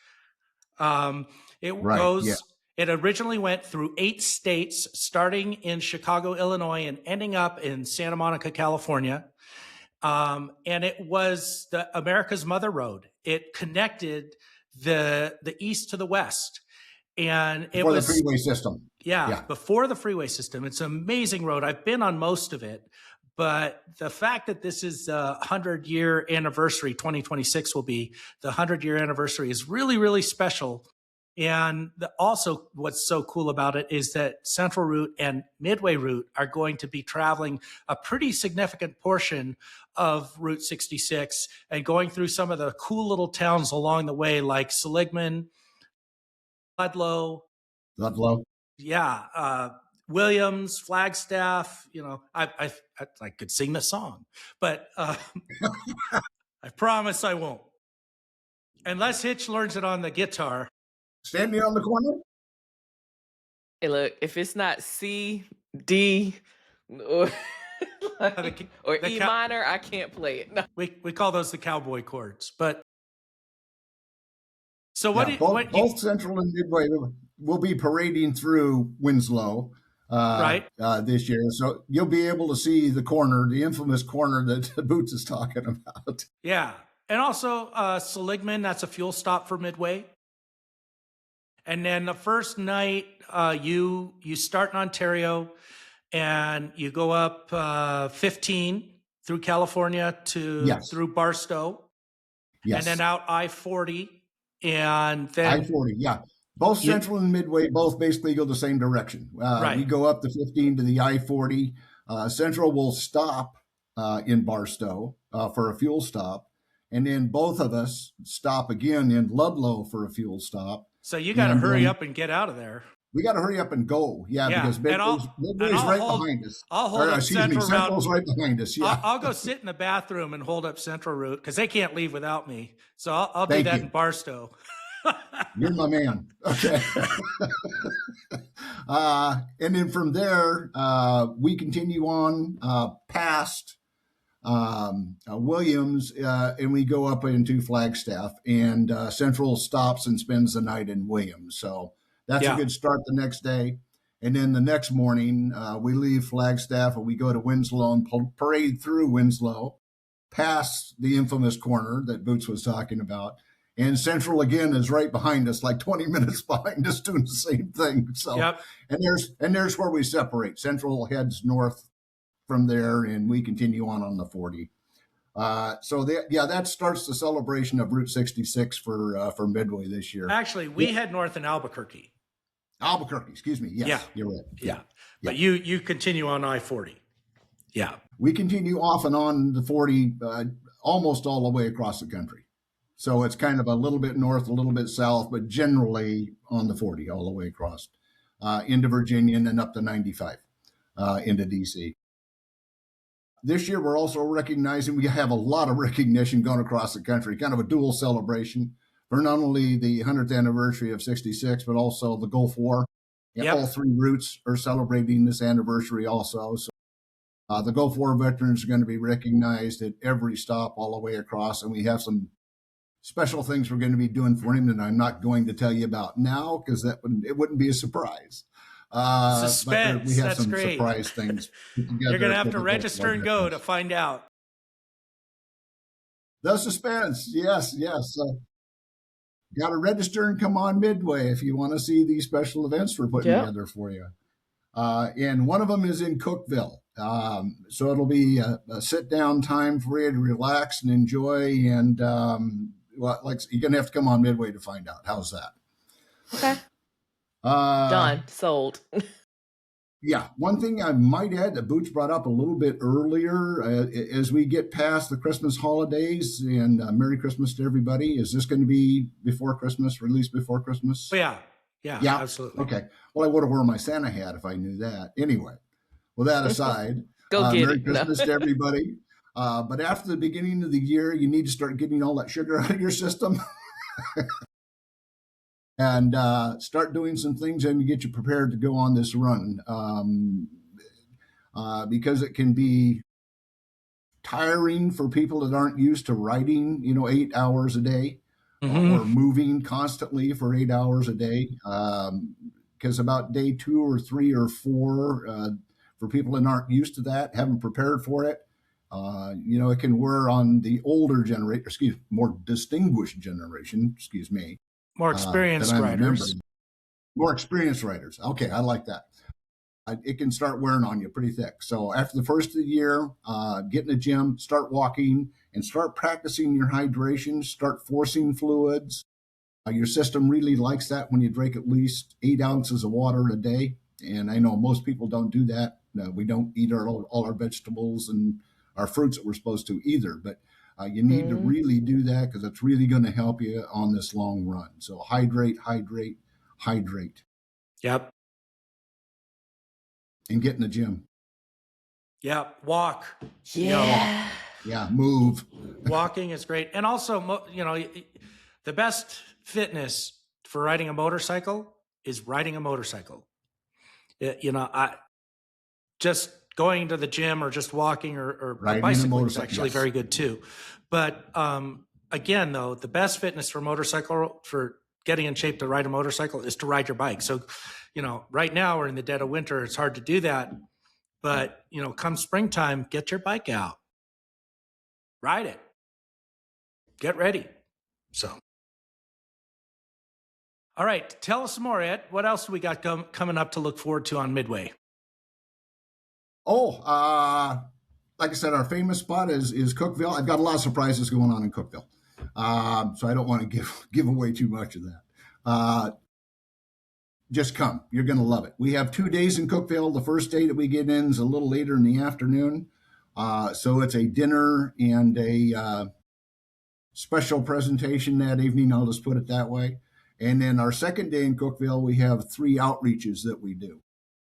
It originally went through 8 states, starting in Chicago, Illinois, and ending up in Santa Monica, California. And it was America's Mother Road. It connected the east to the west. And it was the freeway system. Yeah, before the freeway system. It's an amazing road. I've been on most of it, but the fact that this is a 100-year anniversary, 2026 will be the 100-year anniversary, is really, really special. And also what's so cool about it is that Central Route and Midway Route are going to be traveling a pretty significant portion of Route 66 and going through some of the cool little towns along the way, like Seligman, Ludlow. Yeah, Williams, Flagstaff. I could sing the song, but I promise I won't. Unless Hitch learns it on the guitar. Stand me on the corner? Hey, look, if it's not C, D, or, The, or the E minor, I can't play it. No. we call those the cowboy chords. But so Yeah, both what you both Central and Midway will be parading through Winslow right? this year, so you'll be able to see the corner, the infamous corner that Boots is talking about. Yeah, and also Seligman. That's a fuel stop for Midway. And then the first night, you start in Ontario, and you go up 15 through California to Yes, through Barstow, and then yes, out I-40, and then I-40. Yeah, both you Central and Midway both basically go the same direction. We right. go up the 15 to the I-40. Central will stop in Barstow for a fuel stop, and then both of us stop again in Ludlow for a fuel stop, So you got to and hurry then up and get out of there. we got to hurry up and go. Yeah, Yeah, because and Midway's right behind us. I'll Or hold up excuse me, Central Route. Central's right behind us. I'll, Yeah. I'll go sit in the bathroom and hold up Central Route because they can't leave without me. So I'll do Thank that you. in Barstow. You're my man. Okay. And then from there, we continue on past Williams, and we go up into Flagstaff, and Central stops and spends the night in Williams. So that's a Yeah, good start the next day. And then the next morning, we leave Flagstaff and we go to Winslow and parade through Winslow, past the infamous corner that Boots was talking about. And Central again is right behind us, like 20 minutes behind us, doing the same thing. So, yep. and there's where we separate. Central heads north from there, and we continue on the 40. That starts the celebration of Route 66 for Midway this year. Actually, we Yeah. head north in Albuquerque. Albuquerque, excuse me. Yes, Yeah, you're right. yeah. Yeah. But you continue on I-40. Yeah, We continue off and on the 40 almost all the way across the country. So it's kind of a little bit north, a little bit south, but generally on the 40 all the way across into Virginia and then up to 95 into DC. This year, we're also recognizing we have a lot of recognition going across the country, kind of a dual celebration for not only the 100th anniversary of 66, but also the Gulf War. Yeah, all yep. three routes are celebrating this anniversary also. So the Gulf War veterans are going to be recognized at every stop all the way across, and we have some special things we're going to be doing for him that I'm not going to tell you about now because it wouldn't be a surprise. But we Suspense. have That's some great. surprise things put together. You're going to have for to the Gulf register War and go to veterans. find out. The suspense, yes, yes. Got to register and come on Midway if you want to see these special events we're putting Yep. together for you. And one of them is in Cookeville. So it'll be a sit down time for you to relax and enjoy. And you're going to have to come on Midway to find out. How's that? Okay. Uh, Done. Sold. Yeah, one thing I might add that Boots brought up a little bit earlier, as we get past the Christmas holidays, and Merry Christmas to everybody. Is this going to be before Christmas, released before Christmas? Oh, yeah, Yeah. absolutely. Okay. Well, I would have worn my Santa hat if I knew that. Anyway, with that aside, Go get Merry it. No. Christmas to everybody. But after the beginning of the year, you need to start getting all that sugar out of your system and start doing some things and get you prepared to go on this run because it can be tiring for people that aren't used to riding, 8 hours a day or moving constantly for 8 hours a day. Because about day 2 or 3 or 4, for people that aren't used to that, haven't prepared for it, it can wear on the older generation, more distinguished generation, More that experienced I'm riders. remembering. More experienced riders. Okay, I like that. It can start wearing on you pretty thick. So after the first of the year, get in the gym, start walking, and start practicing your hydration. Start forcing fluids. Your system really likes that when you drink at least 8 ounces of water a day. And I know most people don't do that. We don't eat all our vegetables and our fruits that we're supposed to either. But you need to really do that because it's really going to help you on this long run. So hydrate, hydrate, hydrate. Yep. And get in the gym. Yep. Walk. Yeah. Yeah, move. Walking is great. And also, the best fitness for riding a motorcycle is riding a motorcycle. I just going to the gym or just walking or Riding a bicycling is motorcycle, actually yes. very good too. But again, though, the best fitness for getting in shape to ride a motorcycle is to ride your bike. So, right now we're in the dead of winter. It's hard to do that. But, come springtime, get your bike out, ride it, get ready. So, all right, tell us some more, Ed. What else do we got coming up to look forward to on Midway? Oh, like I said, our famous spot is Cookeville. I've got a lot of surprises going on in Cookeville, so I don't want to give away too much of that. Just come. You're going to love it. We have 2 days in Cookeville. The first day that we get in is a little later in the afternoon. So it's a dinner and a special presentation that evening. I'll just put it that way. And then our second day in Cookeville, we have 3 outreaches that we do.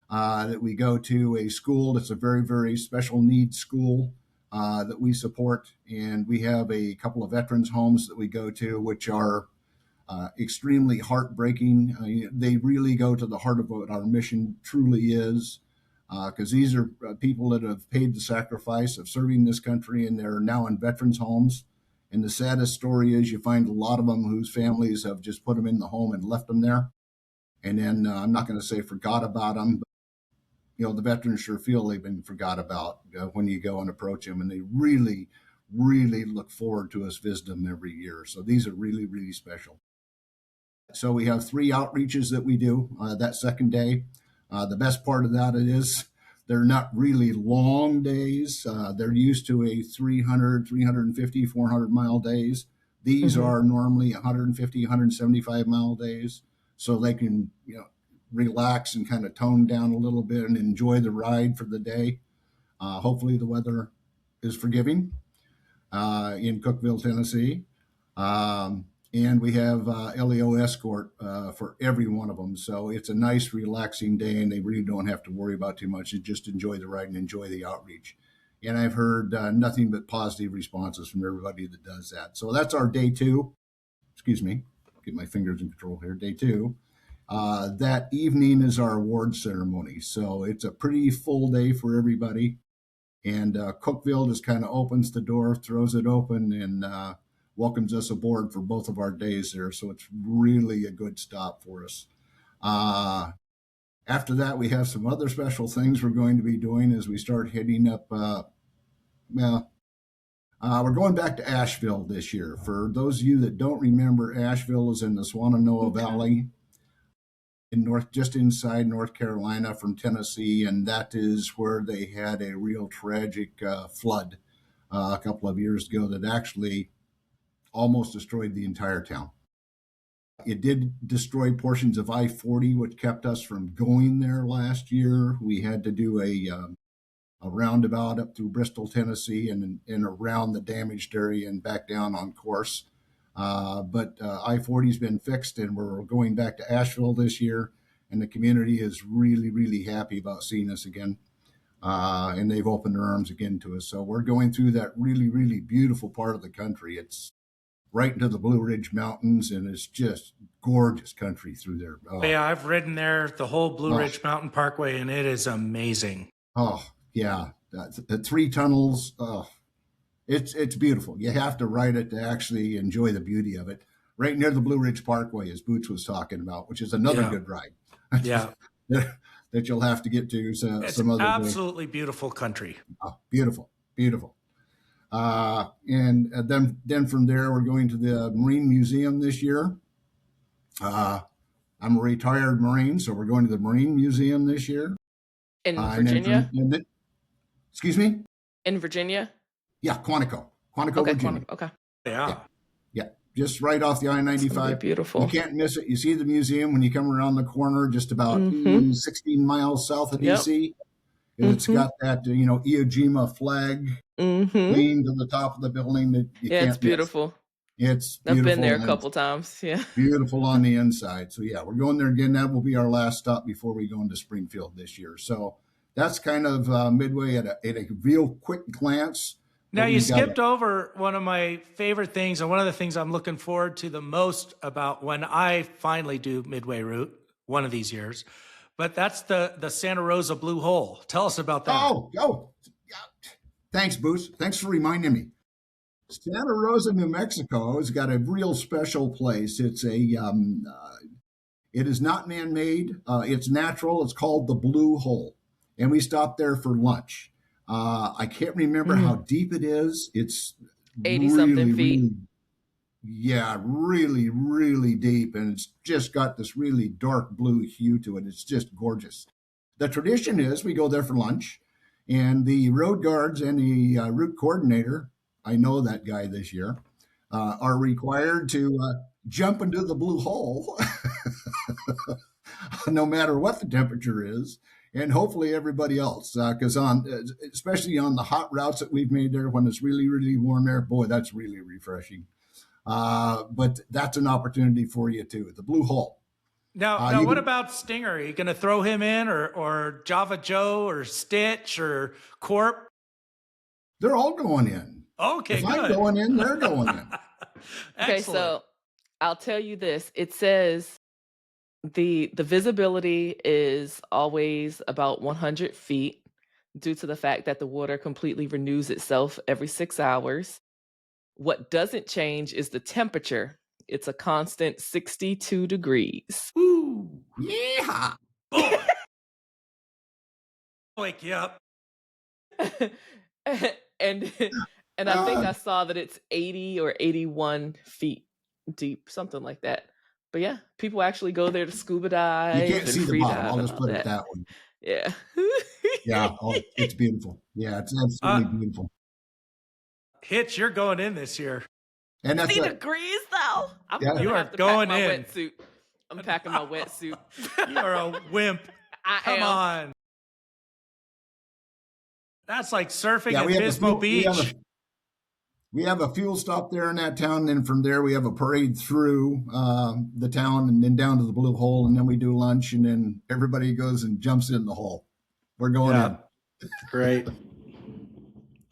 That we go to a school that's a very, very special needs school that we support. And we have a couple of veterans homes that we go to, which are extremely heartbreaking. They really go to the heart of what our mission truly is, because these are people that have paid the sacrifice of serving this country, and they're now in veterans homes. And the saddest story is you find a lot of them whose families have just put them in the home and left them there. And then I'm not going to say forgot about them, but the veterans sure feel they've been forgot about when you go and approach them, and they really, really look forward to us visiting them every year. So these are really, really special. So we have 3 outreaches that we do that second day. The best part of that is they're not really long days. They're used to a 300, 350, 400-mile days. These are normally 150, 175-mile days. So they can, relax and kind of tone down a little bit and enjoy the ride for the day. Hopefully the weather is forgiving in Cookeville, Tennessee. And we have LEO escort for every one of them. So it's a nice, relaxing day, and they really don't have to worry about too much. They just enjoy the ride and enjoy the outreach. And I've heard nothing but positive responses from everybody that does that. So that's our day 2. Excuse me, get my fingers in control here. Day 2. That evening is our award ceremony. So it's a pretty full day for everybody. And Cookeville just kind of opens the door, throws it open, and welcomes us aboard for both of our days there. So it's really a good stop for us. After that, we have some other special things we're going to be doing as we start heading up. We're going back to Asheville this year. For those of you that don't remember, Asheville is in the Shenandoah Valley in just inside North Carolina from Tennessee. And that is where they had a real tragic flood a couple of years ago that actually almost destroyed the entire town. It did destroy portions of I-40, which kept us from going there last year. We had to do a roundabout up through Bristol, Tennessee, and around the damaged area and back down on course. But I-40 has been fixed, and we're going back to Asheville this year, and the community is really, really happy about seeing us again. And they've opened their arms again to us. So we're going through that really, really beautiful part of the country. It's right into the Blue Ridge Mountains, and it's just gorgeous country through there. Oh. Yeah, I've ridden there, the whole Blue Ridge Mountain Parkway, and it is amazing. Oh, yeah. The 3 tunnels, it's beautiful. You have to ride it to actually enjoy the beauty of it. Right near the Blue Ridge Parkway, as Boots was talking about, which is another good ride. Yeah. that you'll have to get to some other absolutely day. Beautiful country. Oh, beautiful, beautiful. And then from there, we're going to the Marine Museum this year. I'm a retired Marine, so we're going to the Marine Museum this year. In Virginia? Excuse me? In Virginia? Yeah, Quantico, okay, Virginia. Okay. Yeah. Just right off the I-95. Beautiful. You can't miss it. You see the museum when you come around the corner, just about 16 miles south of D.C. It's got that, Iwo Jima flag leaned to the top of the building that you can't it's beautiful. It's beautiful. I've been there a couple times. Yeah. Beautiful on the inside. So yeah, we're going there again. That will be our last stop before we go into Springfield this year. So that's kind of Midway at a real quick glance. Now you skipped over one of my favorite things, and one of the things I'm looking forward to the most about when I finally do Midway Route one of these years. but that's the Santa Rosa Blue Hole. Tell us about that. Oh, thanks, Boots. Thanks for reminding me. Santa Rosa, New Mexico has got a real special place. It is not man-made. It's natural. It's called the Blue Hole, and we stopped there for lunch. I can't remember how deep it is. It's 80 something feet. Really, really deep, and it's just got this really dark blue hue to it. It's just gorgeous. The tradition is we go there for lunch, and the road guards and the route coordinator, I know that guy this year, are required to jump into the Blue Hole no matter what the temperature is, and hopefully everybody else, because especially on the hot routes that we've made there, when it's really, really warm there, boy, that's really refreshing. But that's an opportunity for you too. The Blue Hole. Now what about Stinger? Are you going to throw him in, or Java Joe, or Stitch, or Corp? They're all going in. Okay, if good. I'm going in, they're going in. Okay, so I'll tell you this. It says the visibility is always about 100 feet due to the fact that the water completely renews itself every 6 hours. What doesn't change is the temperature. It's a constant 62 degrees. Ooh. Yeah. Wake you up. and I think I saw that it's 80 or 81 feet deep, something like that. But yeah, people actually go there to scuba dive. You can't see the bottom. I'll just put it that way. Yeah. Yeah. Oh, it's beautiful. Yeah, it's absolutely beautiful. Hitch, you're going in this year. And that's 50 degrees though. You are going in. Wetsuit. I'm packing my wetsuit. You are a wimp. Come on. That's like surfing at Bismo Beach. We have a fuel stop there in that town, and then from there we have a parade through the town and then down to the Blue Hole, and then we do lunch, and then everybody goes and jumps in the hole. We're going in. Great.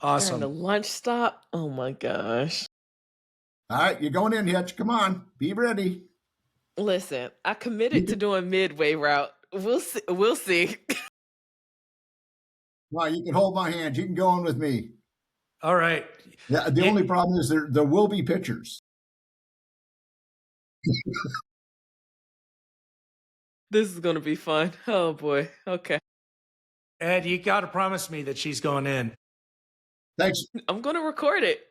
Awesome. During the lunch stop. Oh my gosh. All right, you're going in, Hitch. Come on, be ready. Listen, I committed to doing Midway Route. We'll see. We'll see. Well, you can hold my hand. You can go in with me. All right. Yeah. The only problem is there will be pictures. This is going to be fun. Oh boy. Okay. Ed, you got to promise me that she's going in. Thanks. I'm going to record it.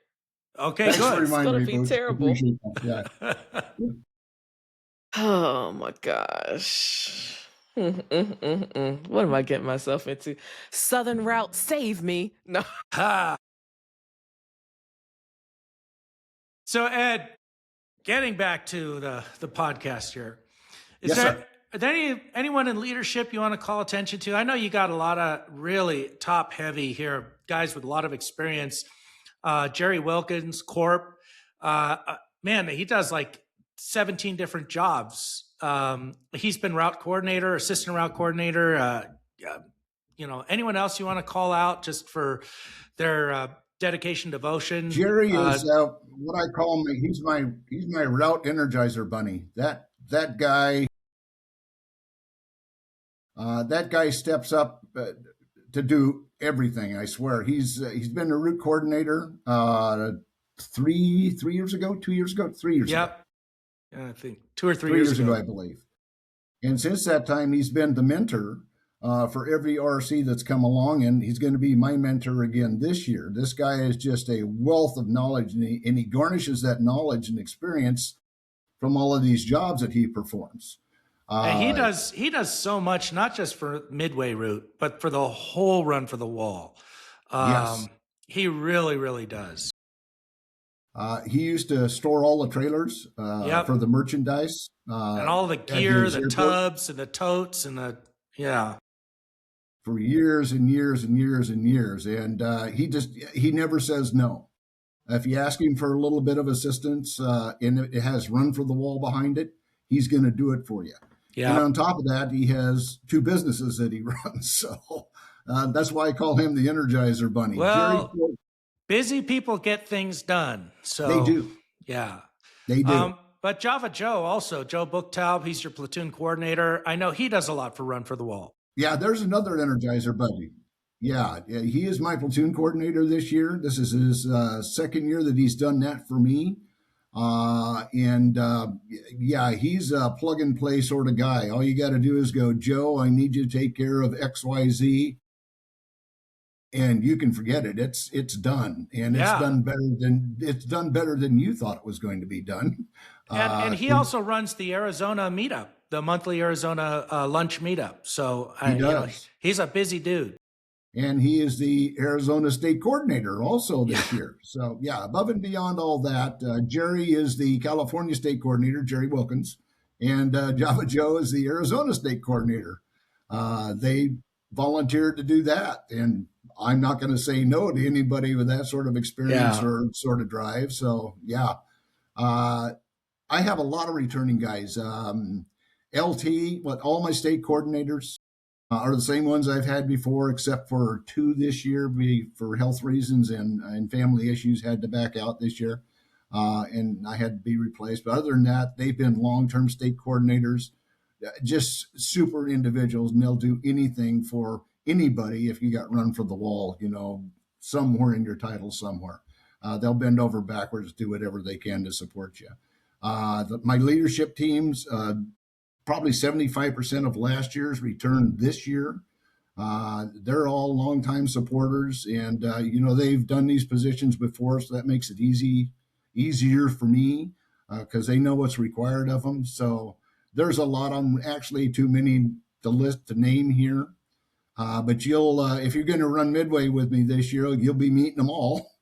Okay, Thanks good. It's going to be Boots. terrible. Yeah. Oh my gosh. What am I getting myself into? Southern Route, save me. No. Ha. So Ed, getting back to the podcast here, is Yes, there anyone in leadership you want to call attention to? I know you got a lot of really top heavy here, guys with a lot of experience. Jerry Wilkins, Corp. Man, he does like 17 different jobs. He's been route coordinator, assistant route coordinator. Anyone else you want to call out just for their dedication, devotion? Jerry is what I call him. He's my route energizer bunny. That guy steps up to do everything. I swear. He's been a route coordinator 3 years ago, 2 years ago, 3 years ago. Yeah, I think 2 or 3 3 years ago, I believe. And since that time, he's been the mentor for every RC that's come along, and he's going to be my mentor again this year. This guy is just a wealth of knowledge, and he garnishes that knowledge and experience from all of these jobs that he performs. And he does so much, not just for Midway Route, but for the whole run for the wall. Yes. He really, really does. He used to store all the trailers for the merchandise. And all the gear, the tubs and the totes and for years and years and years and years. And he never says no. If you ask him for a little bit of assistance and it has run for the wall behind it, he's going to do it for you. Yeah. And on top of that, he has 2 businesses that he runs. So that's why I call him the Energizer Bunny. Well, busy people get things done. So they do. Yeah. They do. But But Java Joe also, Joe Booktaub, he's your platoon coordinator. I know he does a lot for Run for the Wall. Yeah, there's another Energizer buddy. Yeah, he is my platoon coordinator this year. This is his second year that he's done that for me. Yeah, he's a plug and play sort of guy. All you got to do is go, Joe, I need you to take care of XYZ. And you can forget it. It's done, and Yeah. it's done better than you thought it was going to be done. And he also runs the Arizona meetup, the monthly Arizona lunch meetup. So he's a busy dude. And he is the Arizona state coordinator also this year. So yeah, above and beyond all that, Jerry is the California state coordinator, Jerry Wilkins, and Java Joe is the Arizona state coordinator. They volunteered to do that, and I'm not going to say no to anybody with that sort of experience or sort of drive. So yeah, I have a lot of returning guys. LT, all my state coordinators are the same ones I've had before, except for 2 this year for health reasons and family issues had to back out this year. And I had to be replaced. But other than that, they've been long-term state coordinators, just super individuals, and they'll do anything for anybody if you got run for the wall, somewhere in your title somewhere. They'll bend over backwards, do whatever they can to support you. My leadership teams, probably 75% of last year's return this year. They're all longtime supporters, and they've done these positions before, so that makes it easier for me because they know what's required of them. So there's a lot of them, actually too many to list to name here. But you'll, if you're going to run Midway with me this year, you'll be meeting them all.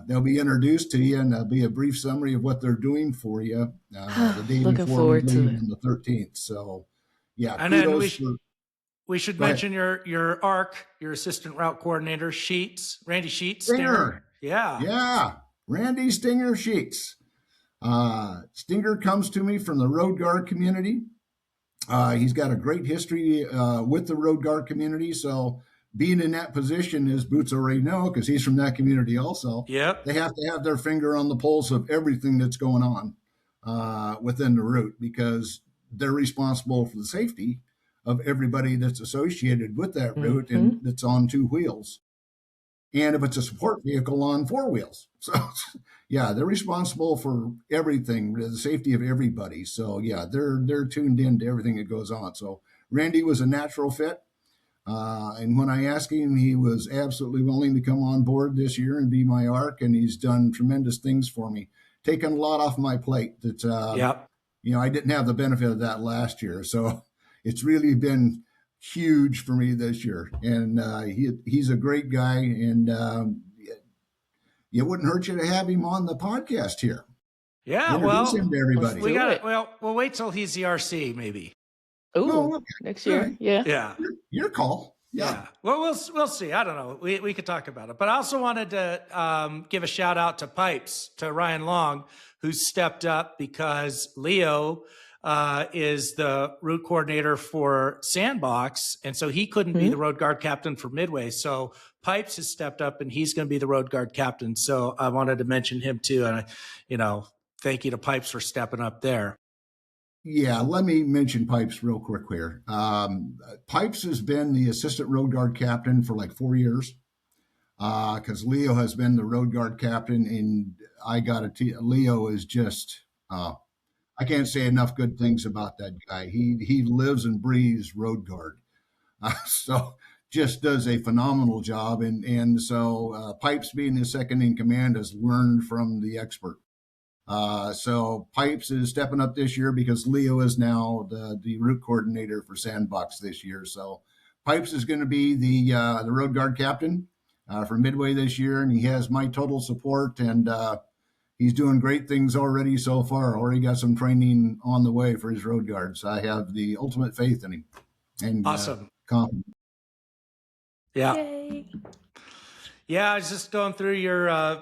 They'll be introduced to you, and there'll be a brief summary of what they're doing for you the day Looking before forward to it. on the 13th. So, yeah. And then we should mention your ARC, your assistant route coordinator, Randy Stinger. Yeah. Randy Stinger Sheets. Stinger comes to me from the Road Guard community. He's got a great history with the Road Guard community. So being in that position, as Boots already know, because he's from that community also, they have to have their finger on the pulse of everything that's going on within the route, because they're responsible for the safety of everybody that's associated with that route and that's on 2 wheels. And if it's a support vehicle, on 4 wheels. So yeah, they're responsible for everything, the safety of everybody. So yeah, they're tuned in to everything that goes on. So Randy was a natural fit. And when I asked him, he was absolutely willing to come on board this year and be my ARC, and he's done tremendous things for me, taken a lot off my plate that, I didn't have the benefit of that last year. So it's really been huge for me this year. And he's a great guy, and it wouldn't hurt you to have him on the podcast here. Yeah, Introduce him to everybody. We'll wait till he's the RC maybe. Oh, next year. Right. Yeah. Your call. Yeah. Well, we'll see. I don't know. We could talk about it. But I also wanted to give a shout out to Pipes, to Ryan Long, who stepped up because Leo is the route coordinator for Sandbox, and so he couldn't be the road guard captain for Midway. So Pipes has stepped up, and he's going to be the road guard captain. So I wanted to mention him too, and thank you to Pipes for stepping up there. Yeah, let me mention Pipes real quick here. Pipes has been the assistant road guard captain for like 4 years because Leo has been the road guard captain, and Leo is just I can't say enough good things about that guy. He lives and breathes road guard, so just does a phenomenal job. And so Pipes, being his second in command, has learned from the expert. So Pipes is stepping up this year because Leo is now the route coordinator for Sandbox this year. So Pipes is going to be the road guard captain for Midway this year, and he has my total support, and he's doing great things already so far. Already got some training on the way for his road guards. I have the ultimate faith in him. And awesome. Confident. Yeah. Yay. Yeah, I was just going through your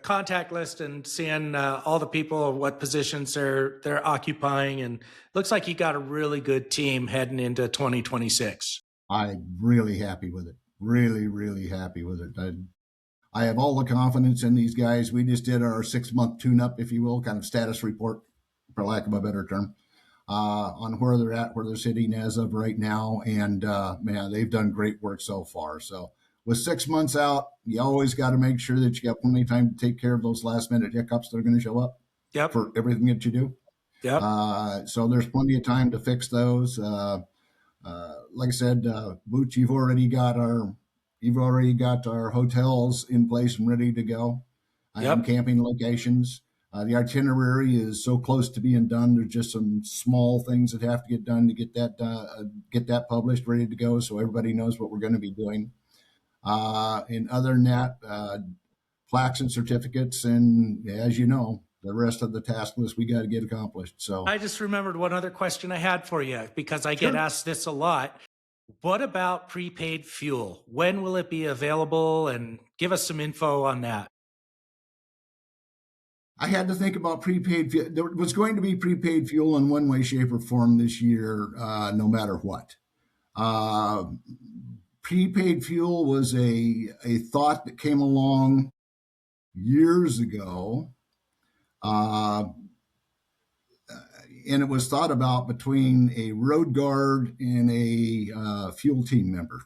contact list and seeing all the people, what positions they're occupying, and looks like you got a really good team heading into 2026. I'm really happy with it. Really, really happy with it. I have all the confidence in these guys. We just did our 6-month tune-up, if you will, kind of status report, for lack of a better term, on where they're at, where they're sitting as of right now. And man, they've done great work so far. So with 6 months out, you always got to make sure that you got plenty of time to take care of those last minute hiccups that are going to show up for everything that you do. So there's plenty of time to fix those. Like I said, Boots, you've already got our hotels in place and ready to go. Camping locations. The itinerary is so close to being done. There's just some small things that have to get done to get that published, ready to go, so everybody knows what we're going to be doing. And other than that, plaques and certificates, and as you know, the rest of the task list we got to get accomplished. So I just remembered one other question I had for you, because I get asked this a lot. What about prepaid fuel? When will it be available? And give us some info on that. I had to think about prepaid fuel. There was going to be prepaid fuel in one way, shape, or form this year, no matter what. Prepaid fuel was a thought that came along years ago. And it was thought about between a road guard and a fuel team member.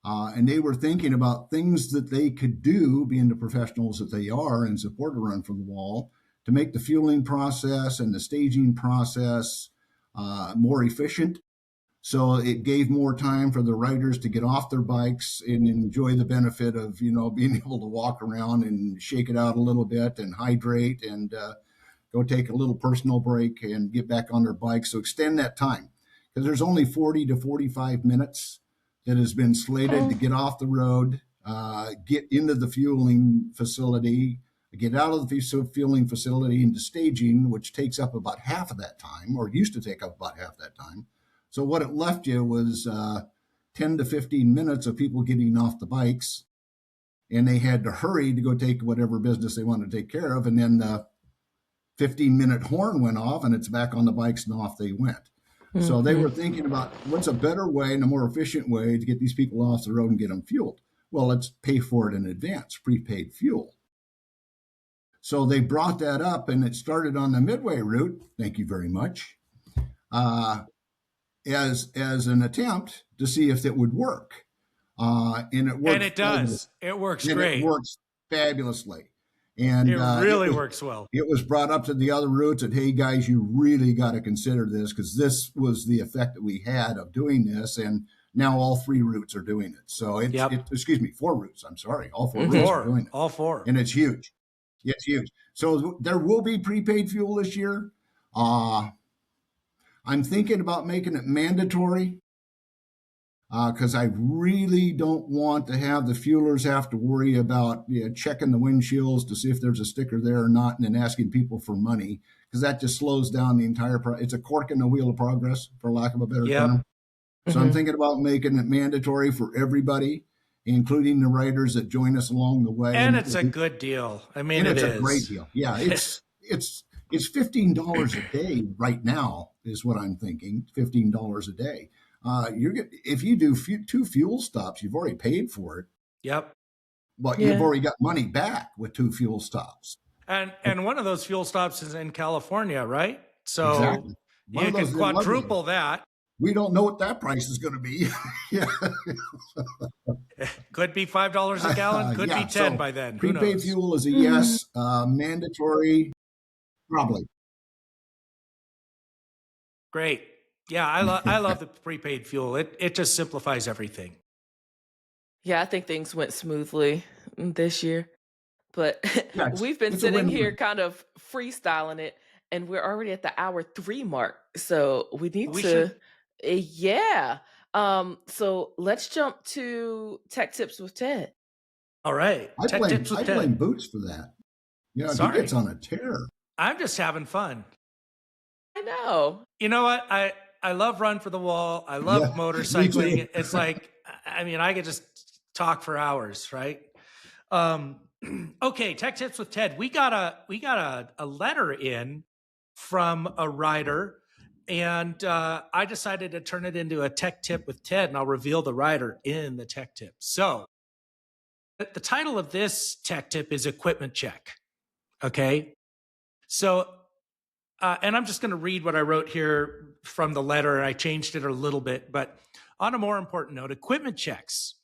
And they were thinking about things that they could do, being the professionals that they are and support a run for the wall, to make the fueling process and the staging process more efficient. So it gave more time for the riders to get off their bikes and enjoy the benefit of, being able to walk around and shake it out a little bit and hydrate and go take a little personal break and get back on their bike. So extend that time, because there's only 40 to 45 minutes that has been slated to get off the road, get into the fueling facility, get out of the fueling facility into staging, which takes up about half of that time, or used to take up about half that time. So what it left you was 10 to 15 minutes of people getting off the bikes, and they had to hurry to go take whatever business they wanted to take care of. And then the 15-minute horn went off, and it's back on the bikes, and off they went. Mm-hmm. So they were thinking about what's a better way and a more efficient way to get these people off the road and get them fueled. Well, let's pay for it in advance, prepaid fuel. So they brought that up, and it started on the Midway route. Thank you very much. As an attempt to see if it would work. And it works. And it does. It works great. It works fabulously. And it really works well. It was brought up to the other routes that, hey, guys, you really got to consider this, because this was the effect that we had of doing this. And now all 3 routes are doing it. So it's 4 routes. I'm sorry. All 4 routes are doing it. All 4. And it's huge. It's huge. So there will be prepaid fuel this year. I'm thinking about making it mandatory, because I really don't want to have the fuelers have to worry about checking the windshields to see if there's a sticker there or not, and then asking people for money, because that just slows down the entire it's a cork in the wheel of progress, for lack of a better term. So I'm thinking about making it mandatory for everybody, including the riders that join us along the way. And it's a good deal. I mean, it's a great deal. Yeah, it's $15 a day right now is what I'm thinking. $15 a day. If you do 2 fuel stops, you've already paid for it. Yep. But you've already got money back with 2 fuel stops. And one of those fuel stops is in California, right? So exactly. You can quadruple that. We don't know what that price is going to be. Could be $5 a gallon. Could be 10 by then. Who prepaid knows? Fuel is a yes. Mandatory, probably. Great. Yeah, I love the prepaid fuel. It just simplifies everything. Yeah, I think things went smoothly this year. But we've been sitting here kind of freestyling it, and we're already at the hour 3 mark. So we need to so let's jump to Tech Tips with Ted. All right. I blame Boots for that. He gets on a tear. I'm just having fun. I know. You know what? I love Run for the Wall. I love motorcycling. It's like, I mean, I could just talk for hours, right? Okay, Tech Tips with Ted. We got a letter in from a rider, and I decided to turn it into a Tech Tip with Ted, and I'll reveal the rider in the Tech Tip. So The title of this tech tip is equipment check. Okay. So, and I'm just going to read what I wrote here from the letter. I changed it a little bit, but on a more important note, equipment checks.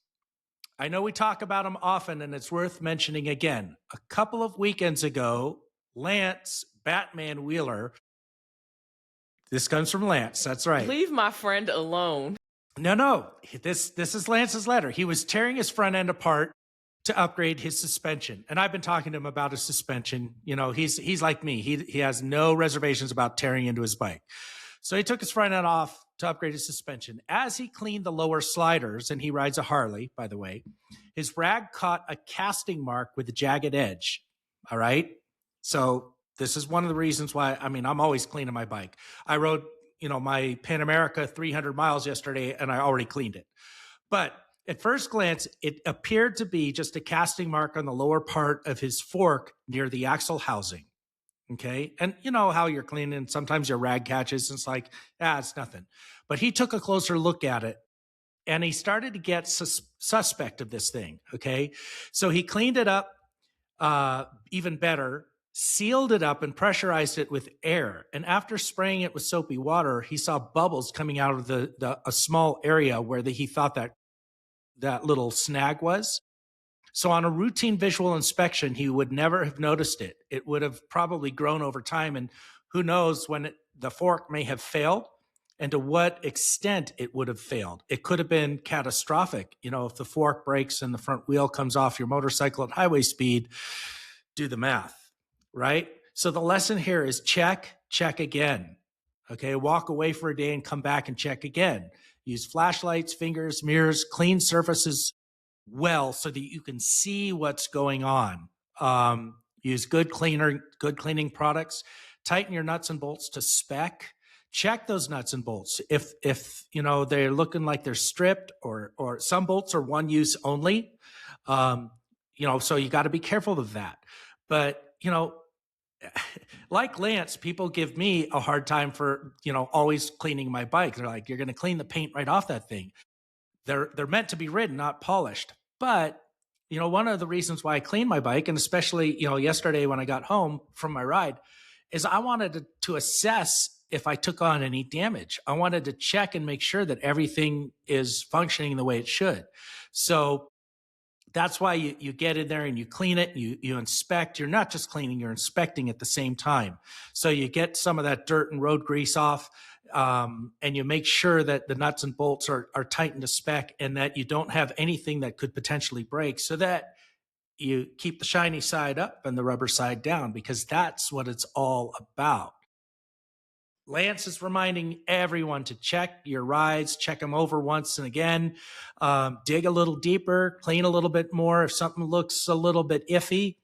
I know we talk about them often, and it's worth mentioning again. A couple of weekends ago, Lance Batman Wheeler, this comes from Lance, that's right. Leave my friend alone. No, this is Lance's letter. He was tearing his front end apart to upgrade his suspension. And I've been talking to him about his suspension. You know, he's like me. He has no reservations about tearing into his bike. So he took his front end off to upgrade his suspension. As he cleaned the lower sliders, and he rides a Harley, by the way, his rag caught a casting mark with a jagged edge. All right. So this is one of the reasons why, I mean, I'm always cleaning my bike. I rode, my Pan America 300 miles yesterday, and I already cleaned it. But at first glance, it appeared to be just a casting mark on the lower part of his fork near the axle housing. Okay. And you know how you're cleaning, sometimes your rag catches, and it's like, it's nothing. But he took a closer look at it, and he started to get suspect of this thing. Okay. So he cleaned it up even better, sealed it up, and pressurized it with air. And after spraying it with soapy water, he saw bubbles coming out of a small area where he thought that little snag was. So on a routine visual inspection, he would never have noticed it. It would have probably grown over time, and who knows when the fork may have failed and to what extent it would have failed. It could have been catastrophic. If the fork breaks and the front wheel comes off your motorcycle at highway speed, do the math, right? So the lesson here is check again. Okay, walk away for a day and come back and check again. Use flashlights, fingers, mirrors, clean surfaces well so that you can see what's going on. Use good cleaning products. Tighten your nuts and bolts to spec. Check those nuts and bolts. If they're looking like they're stripped, or some bolts are one use only. So you got to be careful of that. But like Lance, people give me a hard time for always cleaning my bike. They're like, you're going to clean the paint right off that thing. They're meant to be ridden, not polished. But, one of the reasons why I clean my bike, and especially, yesterday when I got home from my ride, is I wanted to assess if I took on any damage. I wanted to check and make sure that everything is functioning the way it should. So that's why you get in there and you clean it, you inspect. You're not just cleaning, you're inspecting at the same time. So you get some of that dirt and road grease off, and you make sure that the nuts and bolts are tightened to spec, and that you don't have anything that could potentially break, so that you keep the shiny side up and the rubber side down, because that's what it's all about. Lance is reminding everyone to check your rides, check them over once and again, dig a little deeper, clean a little bit more. If something looks a little bit iffy,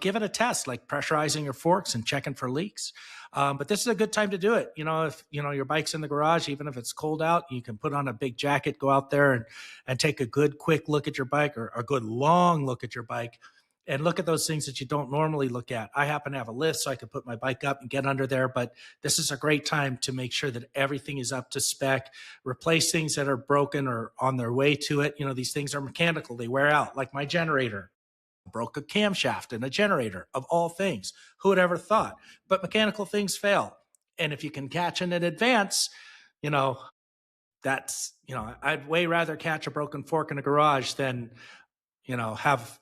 give it a test, like pressurizing your forks and checking for leaks. But this is a good time to do it. If your bike's in the garage, even if it's cold out, you can put on a big jacket, go out there and take a good quick look at your bike, or a good long look at your bike, and look at those things that you don't normally look at. I happen to have a lift, so I can put my bike up and get under there, but this is a great time to make sure that everything is up to spec, replace things that are broken or on their way to it. These things are mechanical, they wear out, like my generator. Broke a camshaft in a generator, of all things. Who would ever thought? But mechanical things fail. And if you can catch it in advance, that's, I'd way rather catch a broken fork in a garage than, have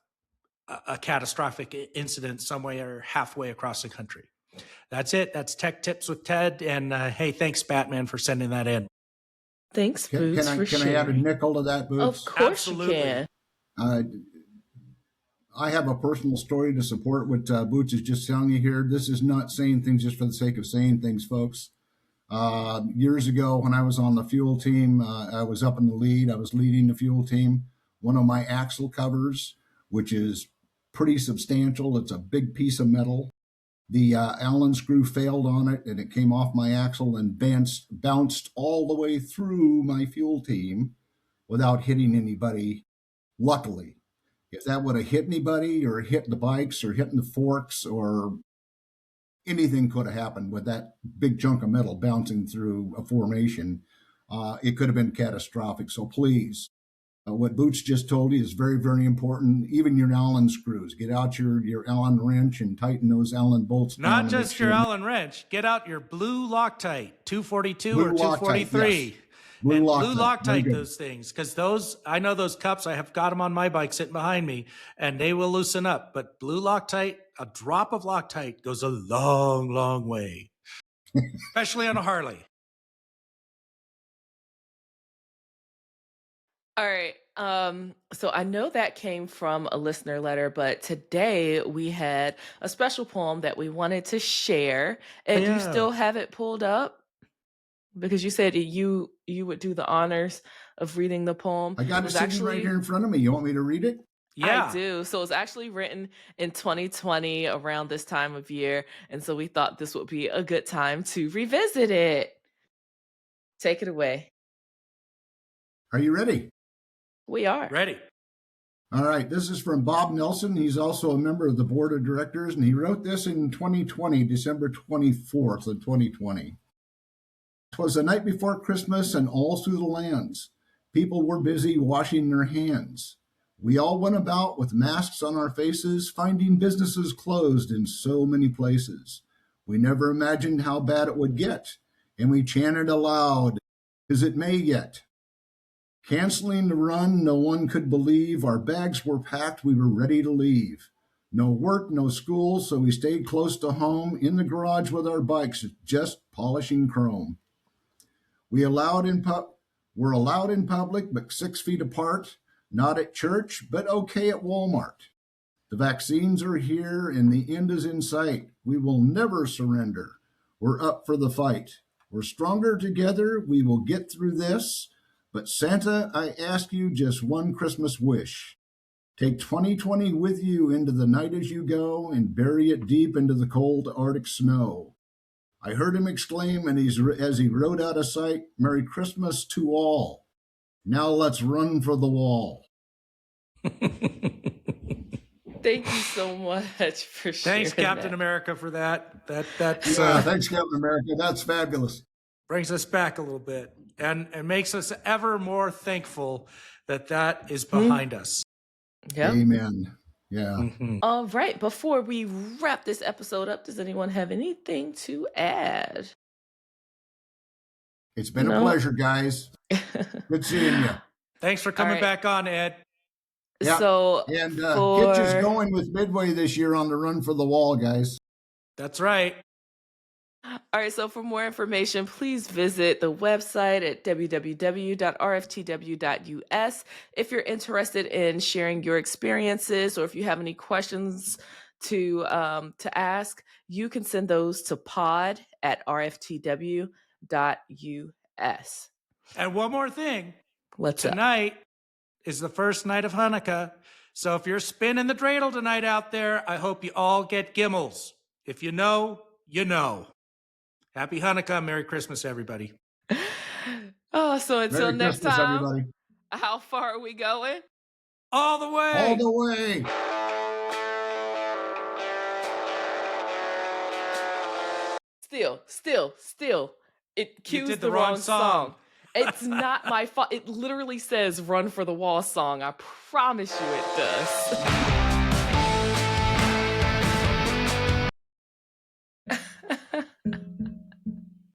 a catastrophic incident somewhere halfway across the country. That's it. That's Tech Tips with Ted. And hey, thanks, Batman, for sending that in. Thanks, Boots, for sharing. Can I add a nickel to that, Boots? Of course Absolutely. you can. I have a personal story to support what Boots is just telling you here. This is not saying things just for the sake of saying things, folks. Years ago, when I was on the fuel team, I was up in the lead. I was leading the fuel team. One of my axle covers, which is pretty substantial, it's a big piece of metal. The Allen screw failed on it, and it came off my axle and bounced all the way through my fuel team without hitting anybody, luckily. If that would have hit anybody, or hit the bikes, or hitting the forks, or anything could have happened with that big chunk of metal bouncing through a formation, it could have been catastrophic. So please, What Boots just told you is very, very important. Even your Allen screws. Get out your Allen wrench and tighten those Allen bolts down. Not just your Allen wrench. Get out your blue Loctite, 242 or 243. Yes. Blue Loctite those things, because I know those cups. I have got them on my bike sitting behind me, and they will loosen up. But blue Loctite, a drop of Loctite goes a long, long way, especially on a Harley. All right. So I know that came from a listener letter, but today we had a special poem that we wanted to share. And you still have it pulled up? Because you said you would do the honors of reading the poem. I got it sitting right here in front of me. You want me to read it? Yeah. I do. So it's actually written in 2020 around this time of year. And so we thought this would be a good time to revisit it. Take it away. Are you ready? We are. Ready. All right. This is from Bob Nelson. He's also a member of the board of directors, and he wrote this in 2020, December 24th of 2020. 'Twas the night before Christmas, and all through the lands, people were busy washing their hands. We all went about with masks on our faces, finding businesses closed in so many places. We never imagined how bad it would get, and we chanted aloud, "'Tis it may yet." Canceling the run, no one could believe. Our bags were packed, we were ready to leave. No work, no school, so we stayed close to home, in the garage with our bikes, just polishing chrome. We're allowed in public, but 6 feet apart. Not at church, but okay at Walmart. The vaccines are here and the end is in sight. We will never surrender. We're up for the fight. We're stronger together. We will get through this. But Santa, I ask you just one Christmas wish. Take 2020 with you into the night as you go and bury it deep into the cold Arctic snow. I heard him exclaim as he rode out of sight, "Merry Christmas to all. Now let's run for the wall." Thank you so much for sharing. Thanks, Captain America, for that. Thanks, Captain America. That's fabulous. Brings us back a little bit and makes us ever more thankful that is behind us. Yeah. Amen. Yeah. Mm-hmm. All right. Before we wrap this episode up, does anyone have anything to add? It's been a pleasure, guys. Good seeing you. Thanks for coming back on, Ed. Yeah. So, and get us going with Midway this year on the Run for the Wall, guys. That's right. All right, so for more information, please visit the website at www.rftw.us. If you're interested in sharing your experiences, or if you have any questions to ask, you can send those to pod@rftw.us. And one more thing. What's Tonight is the first night of Hanukkah. So if you're spinning the dreidel tonight out there, I hope you all get gimmels. If you know, you know. Happy Hanukkah. Merry Christmas, everybody. Oh, so until Merry next Christmas, time, everybody. How far are we going? All the way. All the way. Still. It cues the wrong song. It's not my fault. It literally says "Run for the Wall" song. I promise you it does.